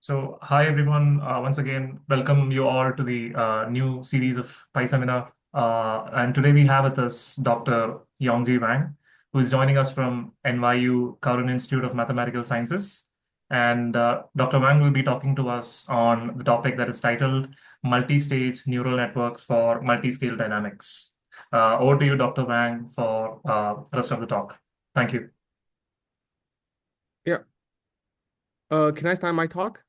So, hi everyone. Once again, welcome you all to the new series of Pi Seminar. And today we have with us Dr. Yongji Wang, who is joining us from NYU Courant Institute of Mathematical Sciences. And Dr. Wang will be talking to us on the topic that is titled Multi-Stage Neural Networks for Multiscale Dynamics. Over to you, Dr. Wang, for the rest of the talk. Thank you. Yeah. Can I start my talk?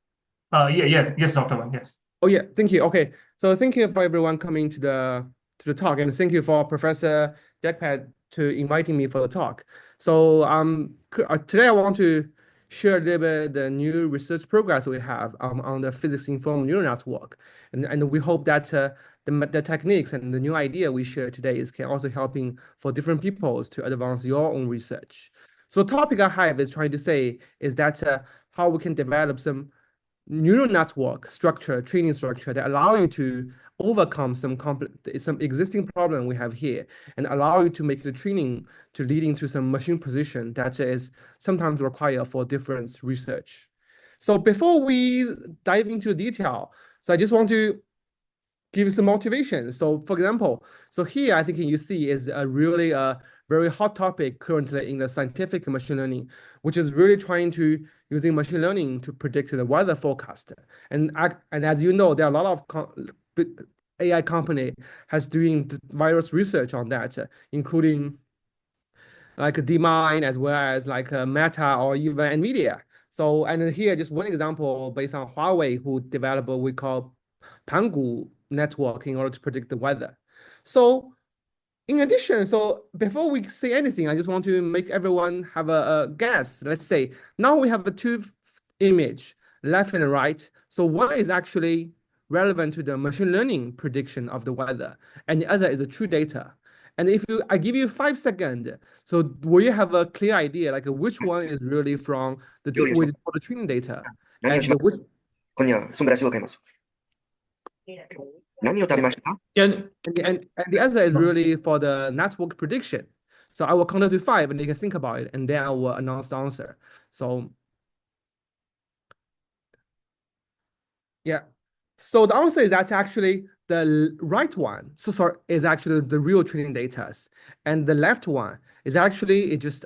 Yes, Dr. Wang, yes. Oh yeah, thank you. Okay, so thank you for everyone coming to the talk, and thank you for Professor Jagtap to inviting me for the talk. So today I want to share a little bit the new research progress we have on the physics-informed neural network, and we hope that the techniques and the new idea we share today can also helping for different people to advance your own research. So the topic I have is trying to say is that how we can develop some neural network structure, training structure that allow you to overcome some existing problem we have here and allow you to make the training to leading to some machine precision that is sometimes required for different research. So before we dive into detail, so I just want to give you some motivation. So for example, so here I think you see is a really very hot topic currently in the scientific machine learning, which is really trying to using machine learning to predict the weather forecast. And as you know, there are a lot of AI company has doing various research on that, including like DeepMind as well as like Meta or even NVIDIA. So, and here just one example based on Huawei who developed what we call Pangu network in order to predict the weather. So in addition, so before we say anything, I just want to make everyone have a guess. Let's say now we have a two image, left and right. So one is actually relevant to the machine learning prediction of the weather, and the other is the true data. And if I give you 5 seconds, so will you have a clear idea like which one is really from the for the training data, and which ここには素晴らしいわかります。何を食べましたか and the other is really for the network prediction. So I will count to 5 and you can think about it, and then I will announce the answer. So yeah. So the answer is that actually the right one, so sorry, is actually the real training data. And the left one is actually just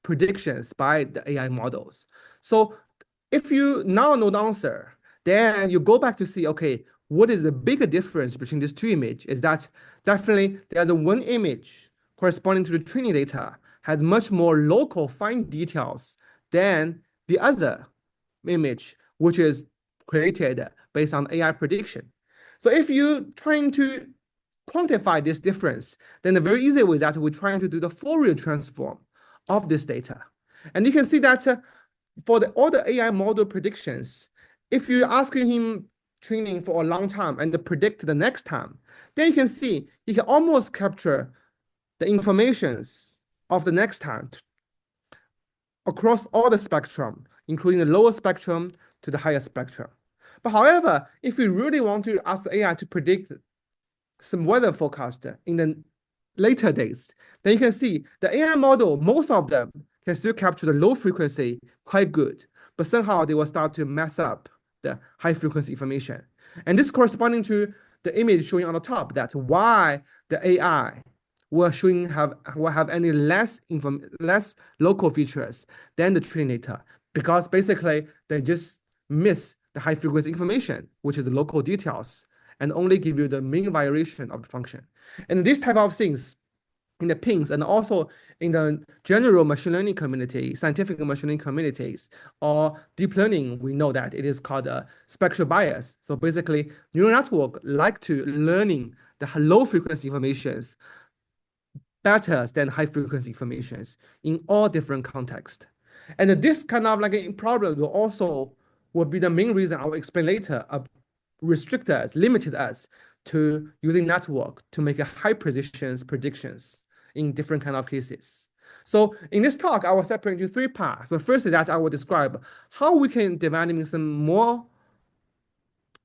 predictions by the AI models. So if you now know the answer, then you go back to see, okay, what is the bigger difference between these two images? Is that definitely there's a one image corresponding to the training data has much more local fine details than the other image, which is created based on AI prediction. So if you're trying to quantify this difference, then the very easy way is that we're trying to do the Fourier transform of this data. And you can see that for all the AI model predictions, if you're asking him training for a long time and to predict the next time, then you can see he can almost capture the informations of the next time across all the spectrum, including the lower spectrum to the higher spectrum. But however, if we really want to ask the AI to predict some weather forecast in the later days, then you can see the AI model, most of them can still capture the low frequency quite good, but somehow they will start to mess up the high frequency information. And this corresponding to the image showing on the top, that why the AI will have any less local features than the training data, because basically they just miss the high frequency information, which is the local details, and only give you the mean variation of the function. And this type of things in the pings and also in the general machine learning community, scientific machine learning communities, or deep learning, we know that it is called a spectral bias. So basically, neural network like to learning the low frequency informations better than high frequency informations in all different contexts. And this kind of like a problem will be the main reason I will explain later, limited us to using network to make a high precision predictions in different kind of cases. So in this talk, I will separate into 3 parts. So first is that I will describe how we can develop some more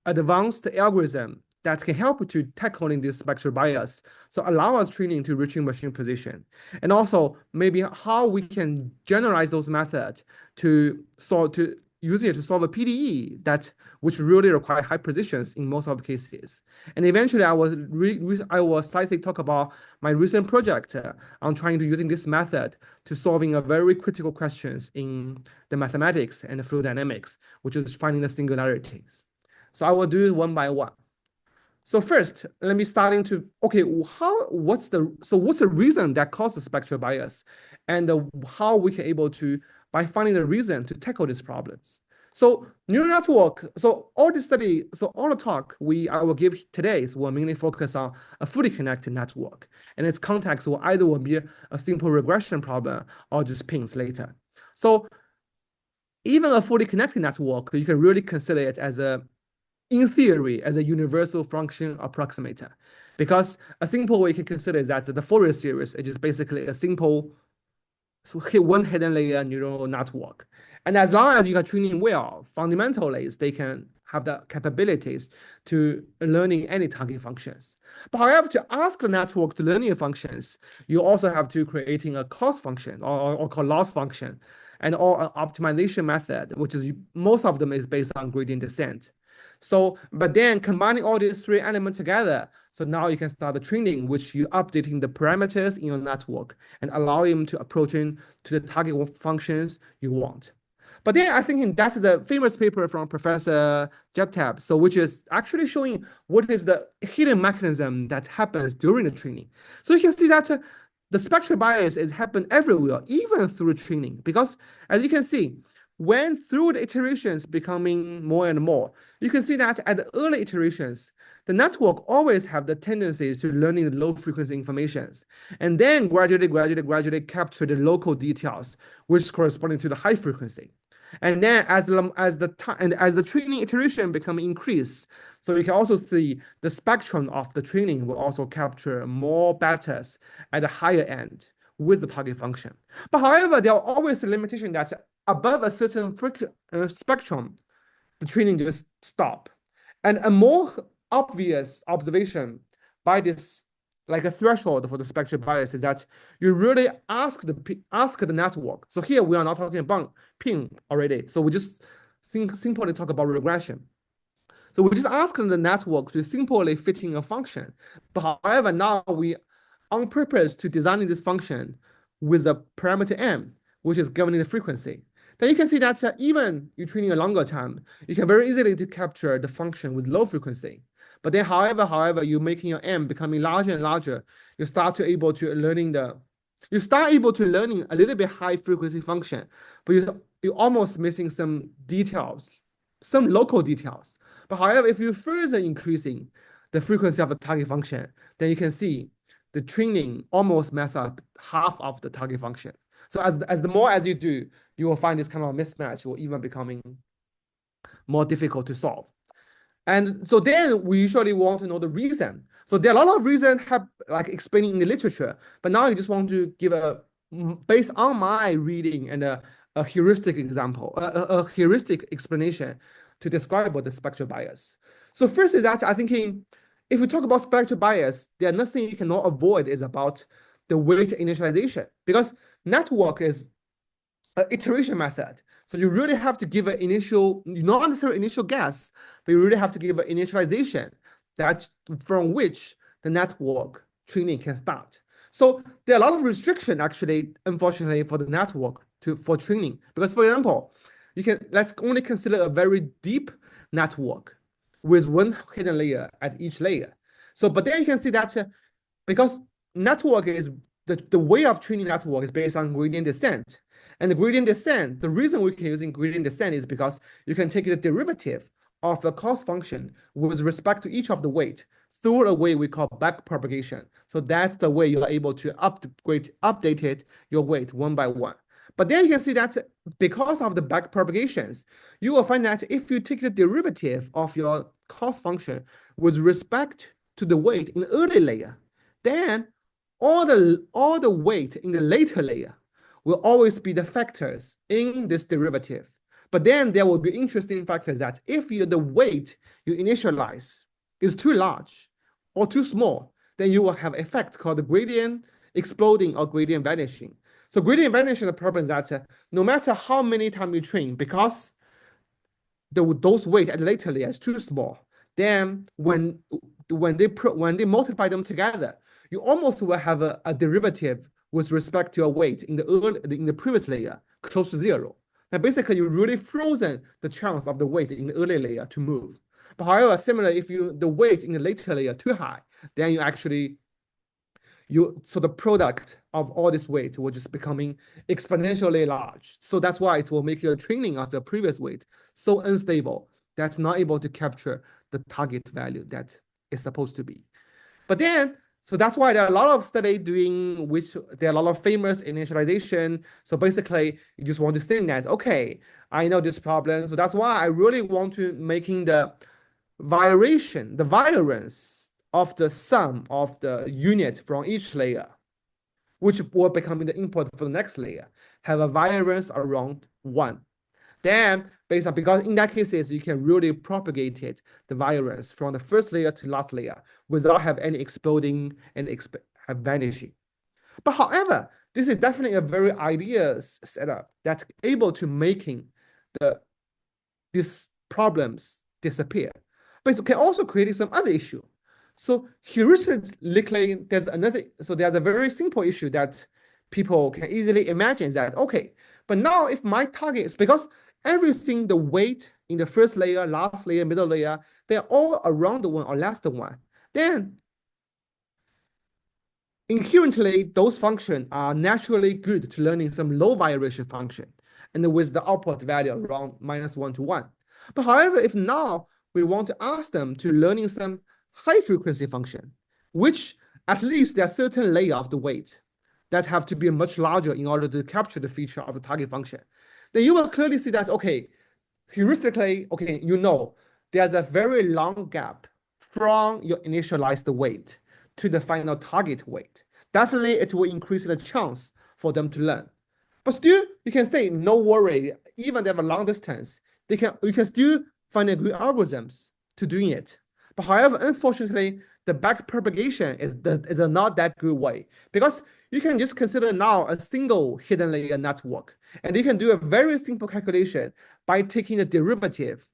advanced algorithm that can help to tackling this spectral bias, so allow us training to reaching machine precision, and also maybe how we can generalize those methods to using it to solve a PDE which really require high precisions in most of the cases. And eventually, I will slightly talk about my recent project on trying to using this method to solving a very critical questions in the mathematics and the fluid dynamics, which is finding the singularities. So I will do it one by one. So first, let me starting to, okay, what's the reason that causes spectral bias, and how we can able to, by finding the reason to tackle these problems. So neural network, so all the talk I will give today will mainly focus on a fully connected network, and its context will either be a simple regression problem or just pins later. So even a fully connected network, you can really consider it as in theory, as a universal function approximator, because a simple way you can consider is that the Fourier series is just basically a simple one hidden layer neural network. And as long as you are training well, fundamentally, they can have the capabilities to learning any target functions. But however, to ask the network to learning functions, you also have to creating a cost function or called loss function, and or an optimization method, which is most of them is based on gradient descent. So, but then combining all these three elements together, so now you can start the training, which you updating the parameters in your network and allow him to approaching to the target functions you want. But then I think that's the famous paper from Professor Jagtap, so which is actually showing what is the hidden mechanism that happens during the training. So you can see that the spectral bias is happen everywhere, even through training, because as you can see, when through the iterations becoming more and more, you can see that at the early iterations, the network always have the tendencies to learning the low frequency informations, and then gradually capture the local details, which corresponding to the high frequency. And then as the training iteration become increase, so you can also see the spectrum of the training will also capture more betas at the higher end with the target function. But however, there are always a limitation that above a certain spectrum, the training just stop. And a more obvious observation by this, like a threshold for the spectral bias, is that you really ask the network. So here we are not talking about ping already. So we just simply talk about regression. So we just ask the network to simply fitting a function. But however, now we on purpose to designing this function with a parameter m, which is governing the frequency. Then you can see that even you're training a longer time, you can very easily to capture the function with low frequency. But then, however, you're making your m becoming larger and larger, you start able to learning a little bit high frequency function, but you're almost missing some details, some local details. But however, if you further increasing the frequency of the target function, then you can see the training almost mess up half of the target function. So as the more as you do, you will find this kind of mismatch will even becoming more difficult to solve. And so then we usually want to know the reason. So there are a lot of reasons like explaining in the literature, but now I just want to give based on my reading and a heuristic example, a heuristic explanation to describe what the spectral bias. So first is that I think if we talk about spectral bias, there's nothing you cannot avoid is about the weight initialization, because network is an iteration method. So you really have to give an initial, not necessarily initial guess, but you really have to give an initialization that from which the network training can start. So there are a lot of restriction actually, unfortunately, for the network for training. Because for example, let's only consider a very deep network with one hidden layer at each layer. So, but then you can see that because network is the way of training network is based on gradient descent. And the gradient descent, the reason we can using gradient descent is because you can take the derivative of the cost function with respect to each of the weight through a way we call backpropagation. So that's the way you are able to update your weight one by one. But then you can see that because of the backpropagations, you will find that if you take the derivative of your cost function with respect to the weight in the early layer, then all the weight in the later layer will always be the factors in this derivative. But then there will be interesting factors that if the weight you initialize is too large or too small, then you will have an effect called the gradient exploding or gradient vanishing. So gradient vanishing, the problem is that no matter how many times you train, because those weight at the later layer is too small, then when they multiply them together, you almost will have a derivative with respect to your weight in the previous layer close to 0. And basically, you really frozen the chance of the weight in the early layer to move. But however, similarly, if the weight in the later layer too high, then so the product of all this weight will just becoming exponentially large. So that's why it will make your training of the previous weight so unstable that's not able to capture the target value that is supposed to be. But then, so that's why there are a lot of studies doing, which there are a lot of famous initialization. So basically, you just want to think that, okay, I know this problem. So that's why I really want to making the variance of the sum of the unit from each layer, which will becoming the input for the next layer, have a variance around 1. Then, based on, because in that cases, you can really propagate it, the variance from the first layer to last layer without have any exploding and have vanishing. But however, this is definitely a very ideal setup that's able to making these problems disappear. But it can also create some other issue. So heuristically, there's a very simple issue that people can easily imagine that, okay, but now if my target is, because everything, the weight in the first layer, last layer, middle layer, they're all around the 1 or less than 1. Then inherently, those functions are naturally good to learning some low variation function, and with the output value around -1 to 1. But however, if now we want to ask them to learning some high frequency function, which at least there are certain layer of the weight that have to be much larger in order to capture the feature of the target function, then you will clearly see that, okay, heuristically, okay, there's a very long gap from your initialized weight to the final target weight. Definitely, it will increase the chance for them to learn. But still, you can say, no worry, even they have a long distance, you can still find a good algorithms to doing it. But however, unfortunately, the back propagation is not that good way, because you can just consider now a single hidden layer network, and you can do a very simple calculation by taking the derivative.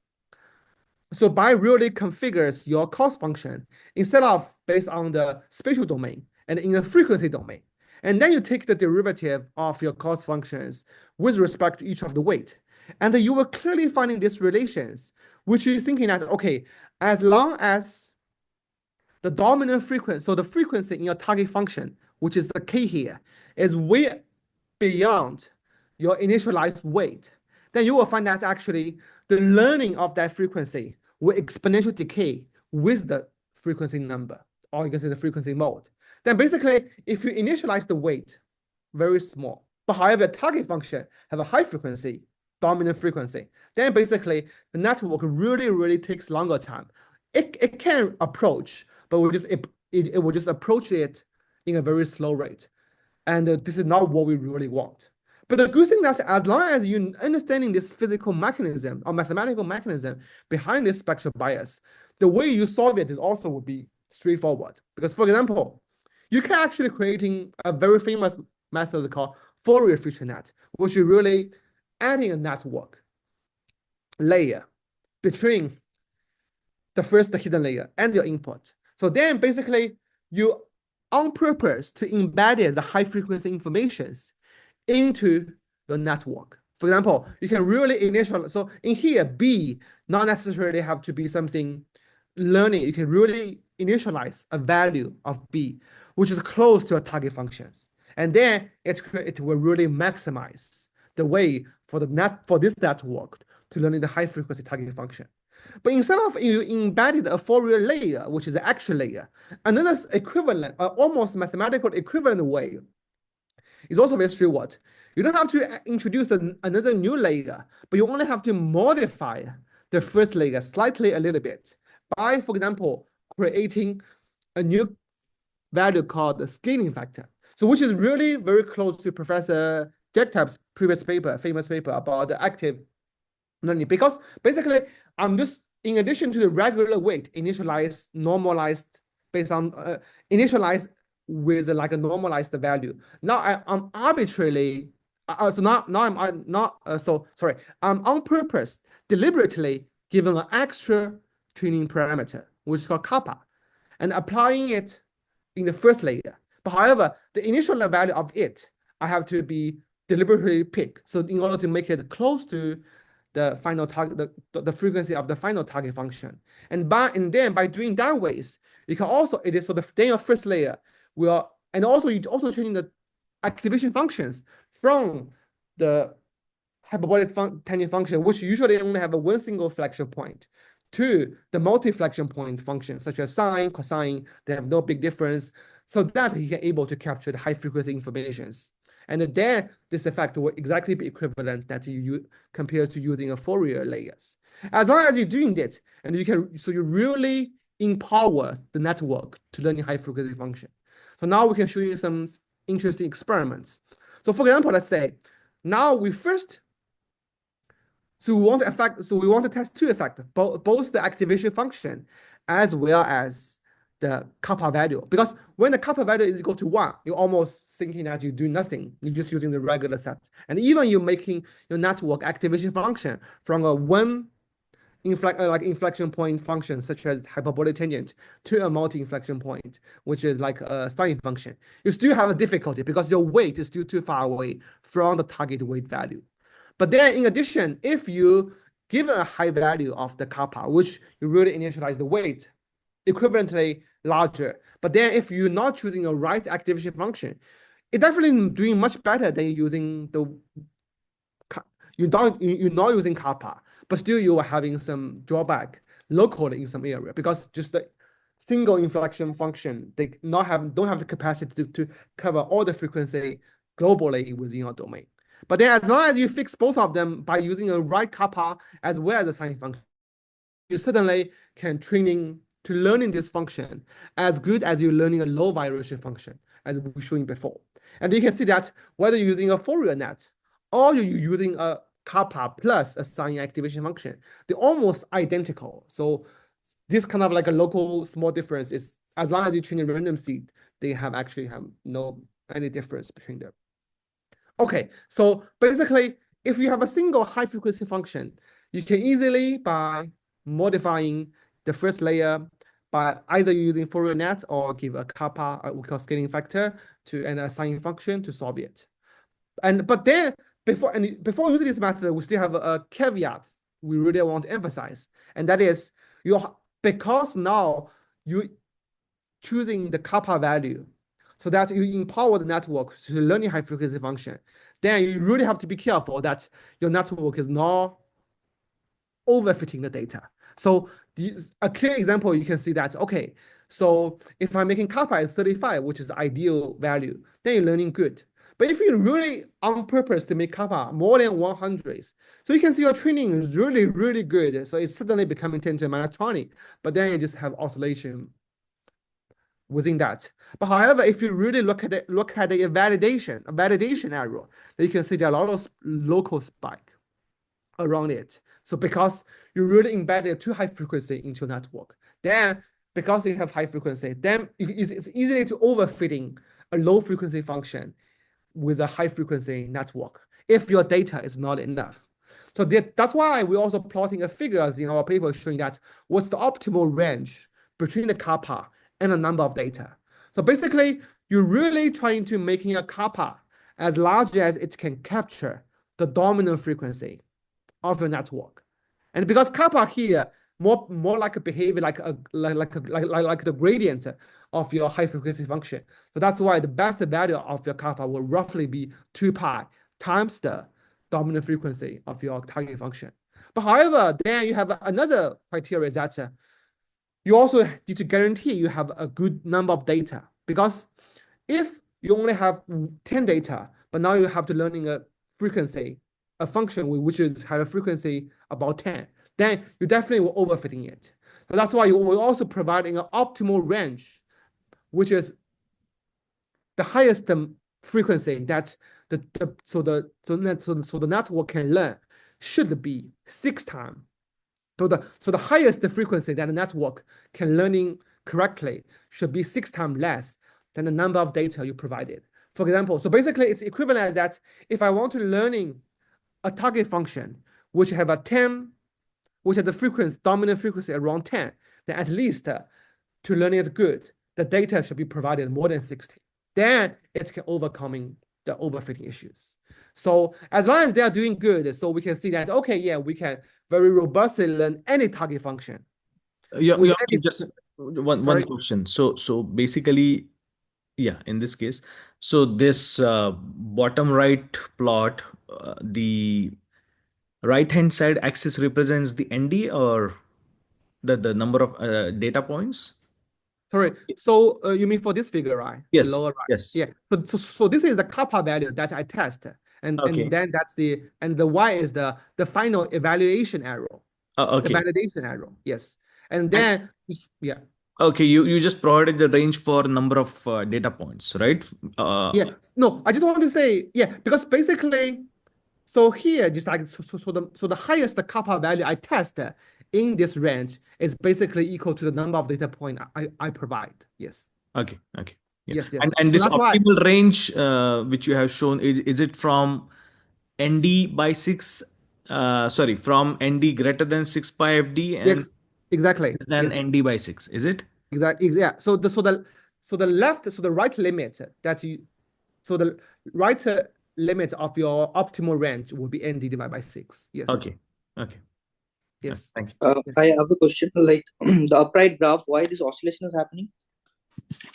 So by really configures your cost function instead of based on the spatial domain and in the frequency domain. And then you take the derivative of your cost functions with respect to each of the weight. And then you will clearly finding these relations, which is thinking that, okay, as long as the dominant frequency, so the frequency in your target function, which is the K here, is way beyond your initialized weight, then you will find that actually the learning of that frequency will exponentially decay with the frequency number, or you can say the frequency mode. Then basically, if you initialize the weight very small, but however, the target function have a high frequency, dominant frequency, then basically the network really, really takes longer time. It can approach, but it will just approach it in a very slow rate. And this is not what we really want. But the good thing that as long as you understanding this physical mechanism or mathematical mechanism behind this spectral bias, the way you solve it is also would be straightforward. Because for example, you can actually creating a very famous method called Fourier feature net, which is really adding a network layer between the first hidden layer and your input. So then basically you on purpose to embed the high frequency informations into your network. For example, you can really initialize. So in here, B not necessarily have to be something learning. You can really initialize a value of B, which is close to a target functions. And then it will really maximize the way for this network to learning the high frequency target function. But instead of you embedded a Fourier layer, which is the actual layer, another equivalent, almost mathematical equivalent way is also very straightforward. You don't have to introduce another new layer, but you only have to modify the first layer slightly a little bit by, for example, creating a new value called the scaling factor. So which is really very close to Professor Jagtap's previous paper, famous paper about the active learning, because basically I'm just, in addition to the regular weight, initialized, normalized, based on initialized with like a normalized value. Now I'm arbitrarily So now I'm not so sorry. I'm on purpose deliberately given an extra training parameter, which is called kappa, and applying it in the first layer. But however, the initial value of it, I have to be deliberately pick. So in order to make it close to the final target, the frequency of the final target function. And then by doing that ways, you can also, it is so then your first layer will, and also you also training the activation functions from the hyperbolic tangent function, which usually only have one single flexion point, to the multi-flexion point functions, such as sine, cosine, they have no big difference, so that he can able to capture the high frequency informations. And then this effect will exactly be equivalent that you compared to using a Fourier layers. As long as you're doing that, and you can, so you really empower the network to learning high frequency function. So now we can show you some interesting experiments. So for example, let's say now we first, so we want to test two effects, both the activation function as well as the kappa value. Because when the kappa value is equal to 1, you're almost thinking that you do nothing. You're just using the regular set. And even you're making your network activation function from a one inflection point function, such as hyperbolic tangent, to a multi-inflection point, which is like a sine function. You still have a difficulty because your weight is still too far away from the target weight value. But then in addition, if you give a high value of the kappa, which you really initialize the weight, equivalently larger. But then if you're not choosing a right activation function, it's definitely doing much better than using the, you're not using kappa, but still you are having some drawback locally in some area because just the single inflection function, they don't have the capacity to cover all the frequency globally within your domain. But then as long as you fix both of them by using a right kappa as well as a sine function, you certainly can training to learning this function as good as you're learning a low variation function, as we were showing before. And you can see that whether you're using a Fourier net or you're using a kappa plus a sine activation function, they're almost identical. So this kind of like a local small difference is, as long as you train a random seed, they actually have no any difference between them. Okay, so basically, if you have a single high frequency function, you can easily, by modifying the first layer, by either using Fourier net or give a kappa, we call scaling factor, to and a sine function to solve it. But then before using this method, we still have a caveat we really want to emphasize, and that is because now you choosing the kappa value so that you empower the network to learning high frequency function, then you really have to be careful that your network is not overfitting the data. So a clear example, you can see that, okay, so if I'm making kappa at 35, which is the ideal value, then you're learning good. But if you really on purpose to make kappa more than 100, so you can see your training is really, really good. So it's suddenly becoming 10 to the minus 20, but then you just have oscillation within that. But however, if you really look at the validation error, then you can see there are a lot of local spike around it. So because you really embedded too high frequency into your network, then because you have high frequency, then it's easy to overfitting a low frequency function with a high frequency network if your data is not enough. So that's why we're also plotting a figures in our paper showing that what's the optimal range between the kappa and a number of data. So basically, you're really trying to making a kappa as large as it can capture the dominant frequency of your network. And because kappa here more like a behavior like the gradient of your high frequency function. So that's why the best value of your kappa will roughly be 2 pi times the dominant frequency of your target function. But however, then you have another criteria that you also need to guarantee you have a good number of data, because if you only have 10 data, but now you have to learning a frequency, a function which is have a frequency about 10, then you definitely will overfitting it. So that's why you will also providing an optimal range, which is the highest frequency that the network can learn should be 6 times. So the highest frequency that the network can learning correctly should be 6 times less than the number of data you provided. For example, so basically it's equivalent as that if I want to learning a target function which have a 10, which has the frequency, dominant frequency around 10, then at least to learn it good, the data should be provided more than 60. Then it can overcoming the overfitting issues. So as long as they are doing good, so we can see that, okay, yeah, we can very robustly learn any target function. Yeah, With yeah, any, just one sorry? question. So basically, yeah, in this case, so this bottom right plot, the right hand side axis represents the ND or the number of data points? Sorry, so you mean for this figure, right? The Yes, lower right. yes. Yeah. So this is the kappa value that I test, and Okay. then that's the Y is the final evaluation arrow, the Okay. validation arrow. Yes, and And then yeah. okay, you just provided the range for number of data points, right? Yeah. No, I just want to say, yeah, because basically, so here, just like so the highest kappa value I test in this range is basically equal to the number of data point I provide. Yes. Okay, okay. Yeah. Yes, yes. And So this that's why. optimal range which you have shown, is it from ND by 6, sorry, from ND greater than 6 pi FD and Yes, exactly. less than Yes, ND by 6, is it? exactly. Yeah. So the right limit that you, so the right limit of your optimal range will be ND divided by 6. Yes. Okay, okay. Yes. Thank you. Yes. I have a question. Like the upright graph, why this oscillation is happening?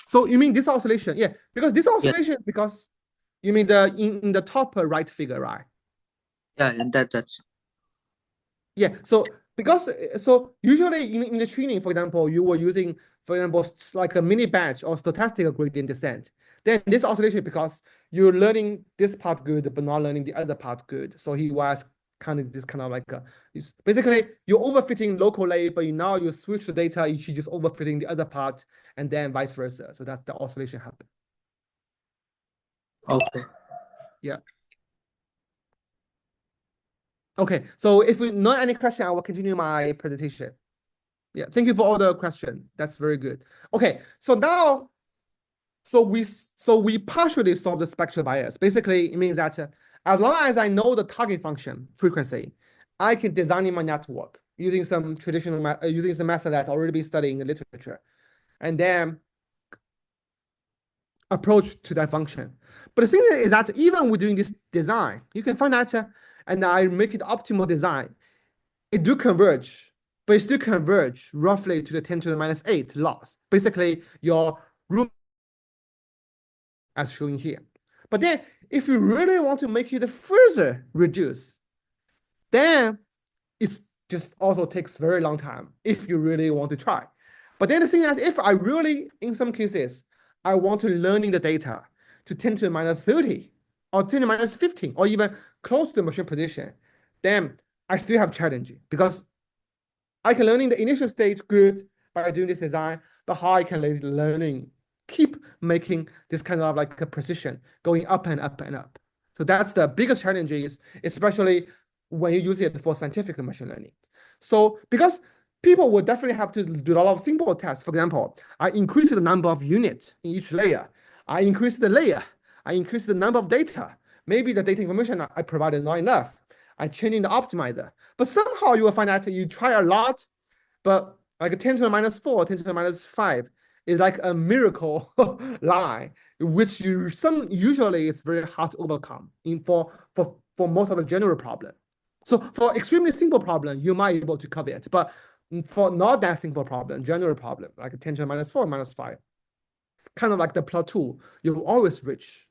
So you mean this oscillation? Yeah, because this Yeah, oscillation, because you mean the in the top right figure, right? yeah, and that's Yeah. So because so usually in the training, for example, you were using, for example, like a mini batch or statistical gradient descent. Then this oscillation because you're learning this part good, but not learning the other part good. So he was kind of this kind of like basically you're overfitting locally, but now you switch the data, you just overfitting the other part, and then vice versa. So that's the oscillation happen. okay. Yeah. Okay, so if we not any question, I will continue my presentation. Yeah, thank you for all the question. That's very good. Okay, so now, so we partially solve the spectral bias. Basically, it means that as long as I know the target function frequency, I can design my network using some traditional using some method that already been studied in the literature, and then approach to that function. But the thing is that even with doing this design, you can find that, and I make it optimal design, it do converge, but it still converge roughly to the 10 to the minus 8 loss. Basically, your room as shown here. But then if you really want to make it further reduce, then it just also takes very long time if you really want to try. But then the thing is, if I really, in some cases, I want to learning the data to 10 to the minus 30 or 10 to the minus 15 or even close to the machine position, then I still have challenge because I can learning the initial stage good by doing this design, but how I can learning keep making this kind of like a precision going up and up and up. So that's the biggest challenge is, especially when you use it for scientific machine learning. So because people will definitely have to do a lot of simple tests. For example, I increase the number of units in each layer. I increase the layer. I increase the number of data. Maybe the data information I provided is not enough. I changing the optimizer. But somehow you will find that you try a lot, but like a 10 to the minus 4, 10 to the minus 5 is like a miracle line, which usually it's very hard to overcome for most of the general problem. So for extremely simple problem, you might be able to cover it. But for not that simple problem, general problem, like a 10 to the minus 4, minus 5, kind of like the plateau, you will always reach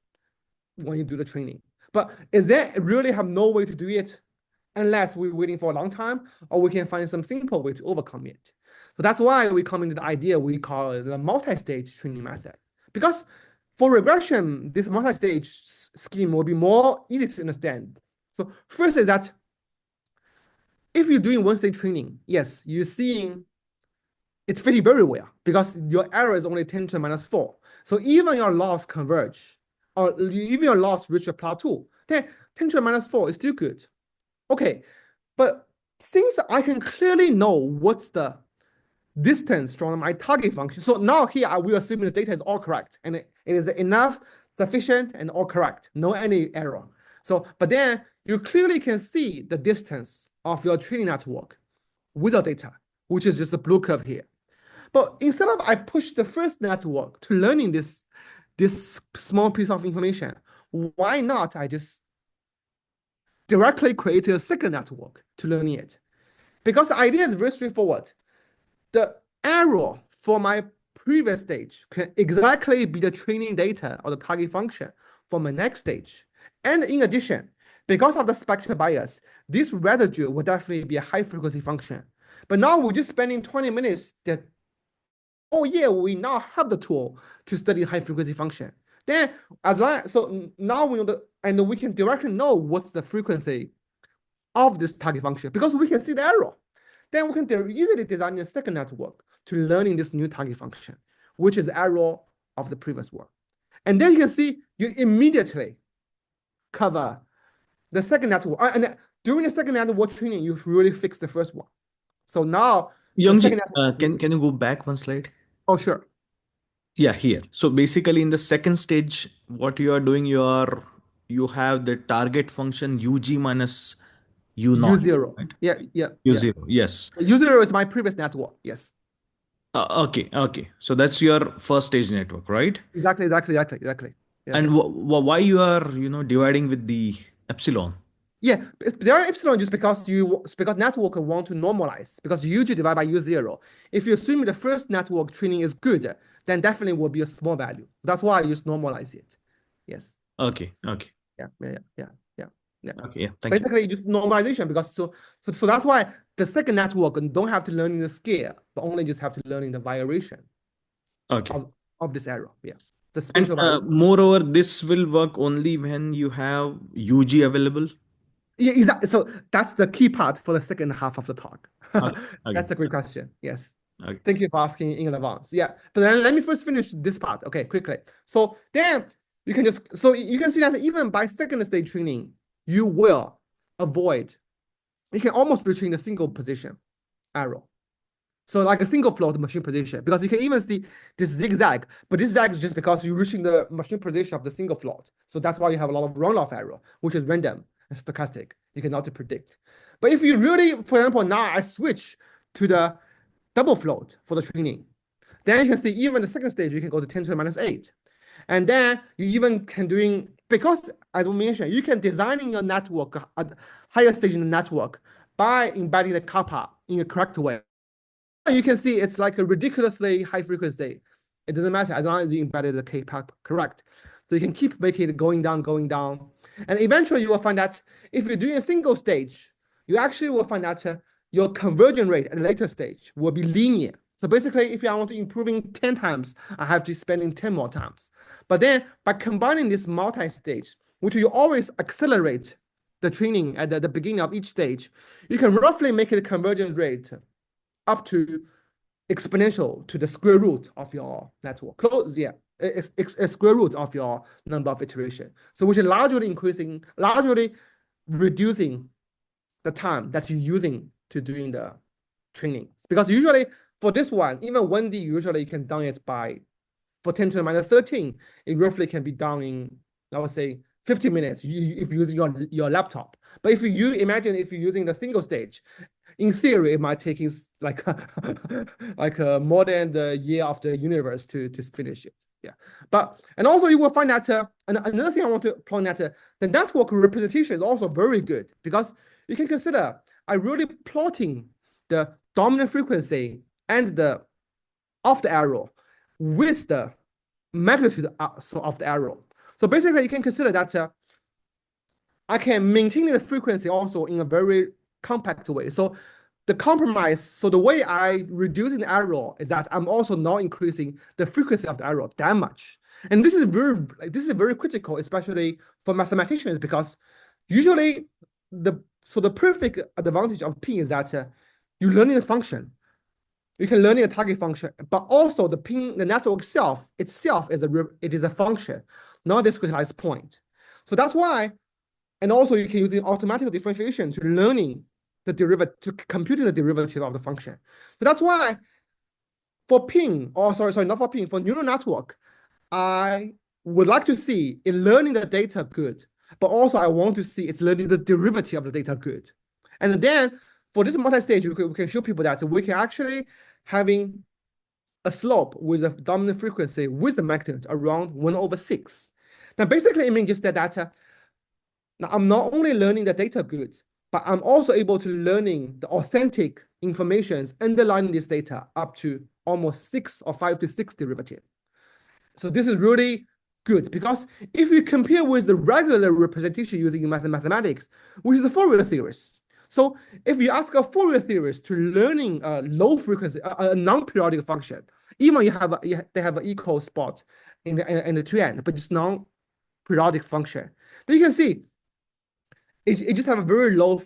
when you do the training. But is there really have no way to do it unless we're waiting for a long time, or we can find some simple way to overcome it? So that's why we come into the idea we call it the multi-stage training method. Because for regression, this multi-stage scheme will be more easy to understand. So first is that if you're doing one-stage training, yes, you're seeing it's fitting very well because your error is only 10 to the minus 4. So even your loss converge, or even your loss reach a plateau, then 10 to the minus 4 is still good. Okay, but since I can clearly know what's the distance from my target function, so now here I will assume the data is all correct and it is enough sufficient and all correct, no any error. So, but then you clearly can see the distance of your training network with the data, which is just the blue curve here. But instead of I push the first network to learning this small piece of information, why not I just directly create a second network to learning it? Because the idea is very straightforward. The error for my previous stage can exactly be the training data or the target function for my next stage. And in addition, because of the spectral bias, this residue will definitely be a high frequency function. But now we're just spending 20 minutes that, oh yeah, we now have the tool to study high frequency function. Then so now we know and we can directly know what's the frequency of this target function because we can see the error. Then we can easily design a second network to learning this new target function, which is the error of the previous one. And then you can see you immediately cover the second network. And during the second network training, you've really fixed the first one. So now, Yongji, can you go back one slide? Oh, sure. Yeah, here. So basically in the second stage, what you are doing, you have the target function UG minus U naught. U0. Right? Yeah. U0, yes. U0 is my previous network. Yes. Okay. So that's your first stage network, right? Exactly. And why you are, dividing with the epsilon? Yeah, there are epsilon just because network want to normalize because U divide by U0. If you assume the first network training is good, then definitely will be a small value. That's why I just normalize it. Yes. Okay. Yeah. Okay, yeah, thank Basically, just normalization because so that's why the second network don't have to learn in the scale, but only just have to learn in the variation. Okay. Of this error. Yeah. The And spatial variation. moreover, this will work only when you have UG available. Yeah, exactly. So that's the key part for the second half of the talk. Okay. That's a great question. Yes. Okay. Thank you for asking in advance. Yeah. But then let me first finish this part. Okay, quickly. So then you can see that even by second stage training, you will avoid, you can almost retrain a single position error. So like a single float machine position, because you can even see this zigzag, but this zag is just because you're reaching the machine position of the single float. So that's why you have a lot of runoff error, which is random and stochastic. You cannot predict. But if you really, for example, now I switch to the double float for the training, then you can see even the second stage, you can go to 10 to the minus 8. And then you even can doing, because as we mentioned, you can designing your network at higher stage in the network by embedding the kappa in a correct way. You can see it's like a ridiculously high frequency. It doesn't matter as long as you embedded the kappa correct. So you can keep making it going down. And eventually you will find that if you're doing a single stage, you actually will find that your conversion rate at a later stage will be linear. So basically, if I want to improving 10 times, I have to spend in 10 more times. But then by combining this multi-stage, which you always accelerate the training at the beginning of each stage, you can roughly make it a convergence rate up to exponential to the square root of your network. It's a square root of your number of iteration. So which is largely reducing the time that you're using to doing the training. Because usually for this one, even 1D, usually you can done it for 10 to the minus 13, it roughly can be done in, I would say, 50 minutes if you're using your laptop. But if you imagine if you're using the single stage, in theory, it might take like more than the year of the universe to finish it. Yeah, and also you will find that another thing I want to point out, the network representation is also very good because you can consider I really plotting the dominant frequency and of the arrow with the magnitude of the arrow. So basically, you can consider that I can maintain the frequency also in a very compact way. So the compromise, so the way I reducing the error is that I'm also not increasing the frequency of the error that much. And this is very critical, especially for mathematicians, because usually the perfect advantage of P is that you're learning the function. You can learn a target function, but also the network itself is a function, not a discretized point. So that's why, and also you can use the automatic differentiation to learning the derivative, to computing the derivative of the function. So that's why for ping, or sorry, not for ping, for neural network, I would like to see in learning the data good, but also I want to see it's learning the derivative of the data good. And then for this multi-stage, we can show people that we can actually having a slope with a dominant frequency with the magnitude around 1/6. Now, basically, it means just that data. Now, I'm not only learning the data good, but I'm also able to learning the authentic informations underlying this data up to almost 6 or 5 to 6 derivative. So this is really good because if you compare with the regular representation using mathematics, which is the Fourier series. So if you ask a Fourier series to learning a low frequency, a non-periodic function, even they have an equal spot in the two end, but it's non-periodic function, then you can see it just have a very low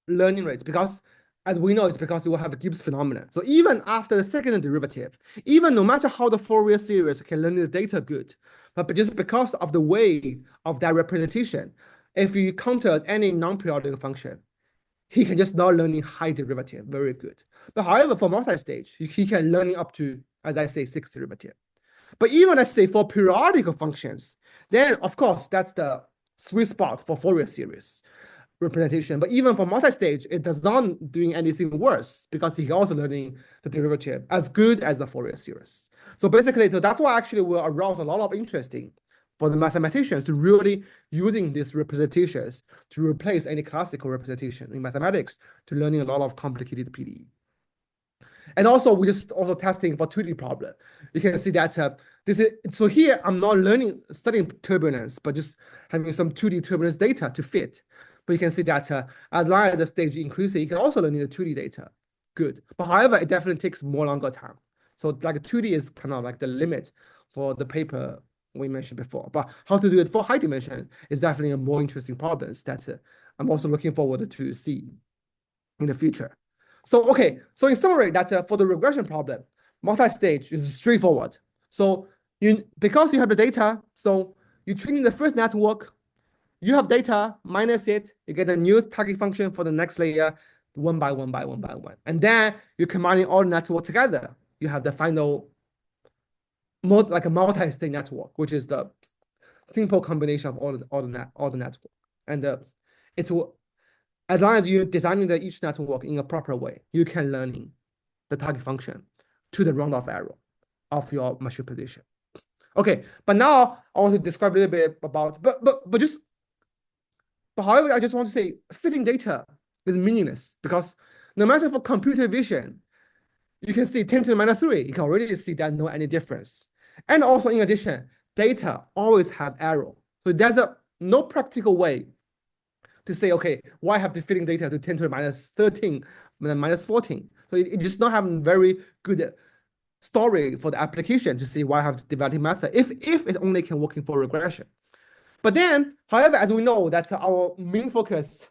learning rate because, as we know, it's because it will have a Gibbs phenomenon. So even after the second derivative, even no matter how the Fourier series can learn the data good, but just because of the way of that representation, if you counter any non-periodic function, he can just not learning high derivative, very good. But however, for multi-stage, he can learning up to, as I say, 6 derivative. But even let's say for periodic functions, then of course that's the sweet spot for Fourier series representation. But even for multi-stage, it does not doing anything worse because he also learning the derivative as good as the Fourier series. So basically, so that's why actually will arouse a lot of interest for the mathematicians to really using these representations to replace any classical representation in mathematics to learning a lot of complicated PDE. And also, we're just also testing for 2D problem. You can see that this is, so here I'm not studying turbulence, but just having some 2D turbulence data to fit. But you can see that as long as the stage increases, you can also learn the 2D data. Good. But however, it definitely takes more longer time. So like 2D is kind of like the limit for the paper we mentioned before. But how to do it for high dimension is definitely a more interesting problem that I'm also looking forward to see in the future. So, okay, so in summary, that for the regression problem, multi-stage is straightforward. So because you have the data, so you train the first network, you have data, minus it, you get a new target function for the next layer, one by one by one by one. And then you're combining all the network together. You have the final mode, like a multi-stage network, which is the simple combination of all the network. And it's as long as you're designing each network in a proper way, you can learning the target function to the round-off error of your machine position. Okay, but now I want to describe a little bit about, but however, I just want to say fitting data is meaningless because no matter for computer vision, you can see 10 to the minus 3, you can already see that no any difference. And also in addition, data always have error. So there's no practical way to say, okay, why have to fitting data to 10 to the minus 13, minus 14? So it just not have very good story for the application to see why I have to develop the method if it only can working for regression. But then, however, as we know, that our main focus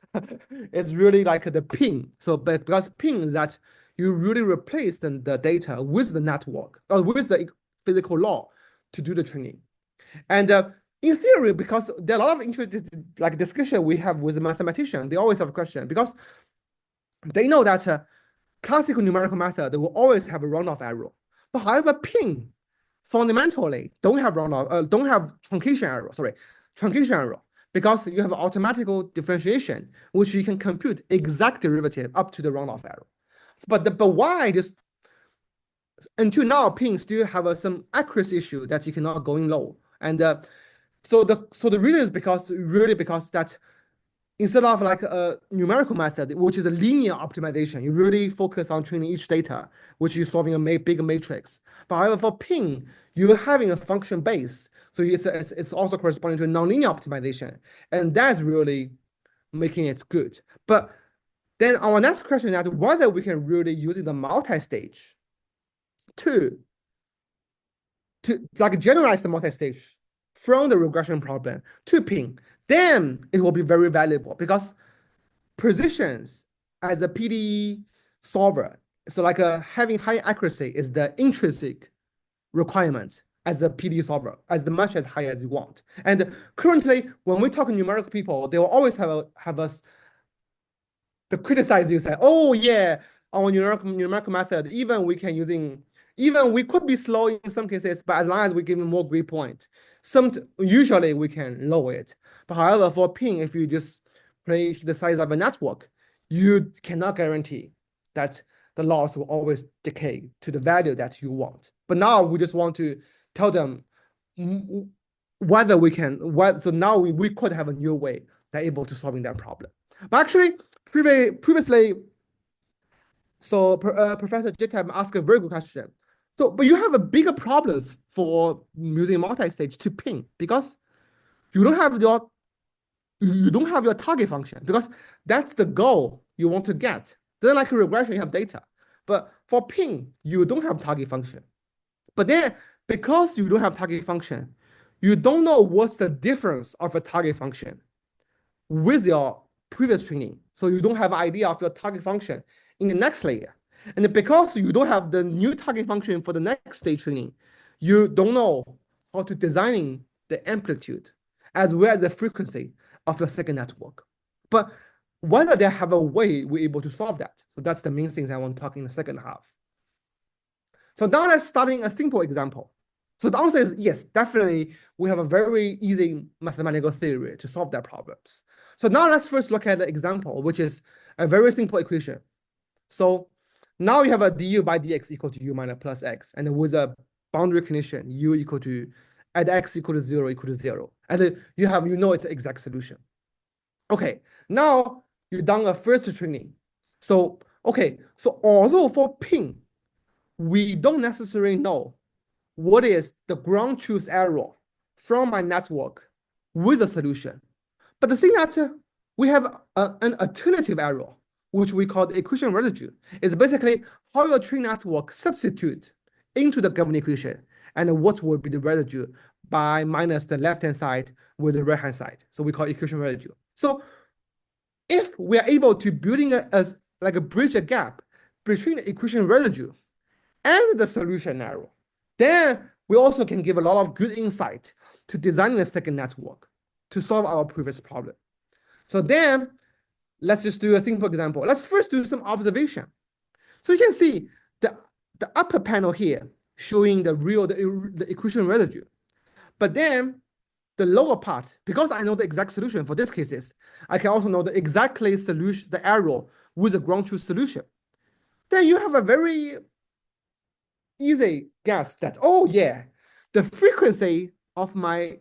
is really like the ping. So because ping is that you really replace the data with the network or with the physical law to do the training. And in theory, because there are a lot of interesting like discussion we have with the mathematician, they always have a question because they know that classical numerical method will always have a runoff error. But however, ping fundamentally don't have runoff, don't have truncation error, because you have automatical differentiation, which you can compute exact derivative up to the runoff error. But why this? Until now, ping still have some accuracy issue that you cannot go in low, and so the reason is because that instead of like a numerical method, which is a linear optimization, you really focus on training each data, which you're solving a big matrix. But however, for ping, you're having a function base, so it's also corresponding to a nonlinear optimization, and that's really making it good. But then our next question is whether we can really use the multi-stage to like generalize the multi-stage from the regression problem to ping, then it will be very valuable because precisions as a PDE solver, so like having high accuracy is the intrinsic requirement as a PDE solver, as much as high as you want. And currently, when we talk to numerical people, they will always have us to criticize you, say, oh yeah, our numerical method, even we can using Even we could be slow in some cases, but as long as we give more grid point, usually we can lower it. But however, for ping, if you just play the size of a network, you cannot guarantee that the loss will always decay to the value that you want. But now we just want to tell them whether we can, so now we could have a new way that able to solving that problem. But actually, previously, so Professor Jagtap asked a very good question. So, but you have a bigger problems for using multi-stage to ping because you don't have your target function because that's the goal you want to get. Then like a regression, you have data. But for ping, you don't have target function. But then because you don't have target function, you don't know what's the difference of a target function with your previous training. So you don't have an idea of your target function in the next layer. And because you don't have the new target function for the next stage training, you don't know how to designing the amplitude as well as the frequency of your second network. But whether they have a way we're able to solve that. So that's the main things I want to talk in the second half. So now let's starting a simple example. So the answer is yes, definitely we have a very easy mathematical theory to solve that problems. So now let's first look at the example, which is a very simple equation. So now you have a du by dx equal to u minus plus x, and with a boundary condition, u equal to at x equal to 0 equal to 0. And you know it's an exact solution. Okay, now you've done a first training. So, okay, so although for ping, we don't necessarily know what is the ground truth error from my network with a solution. But the thing that we have an alternative error, which we call the equation residue, is basically how your tree network substitute into the governing equation and what will be the residue by minus the left-hand side with the right-hand side. So we call equation residue. So if we are able to building like a bridge a gap between the equation residue and the solution error, then we also can give a lot of good insight to designing a second network to solve our previous problem. So then let's just do a simple example. Let's first do some observation. So you can see the upper panel here showing the equation residue. But then the lower part, because I know the exact solution for this cases, I can also know the exactly solution, the error with a ground truth solution. Then you have a very easy guess that, oh yeah, the frequency of my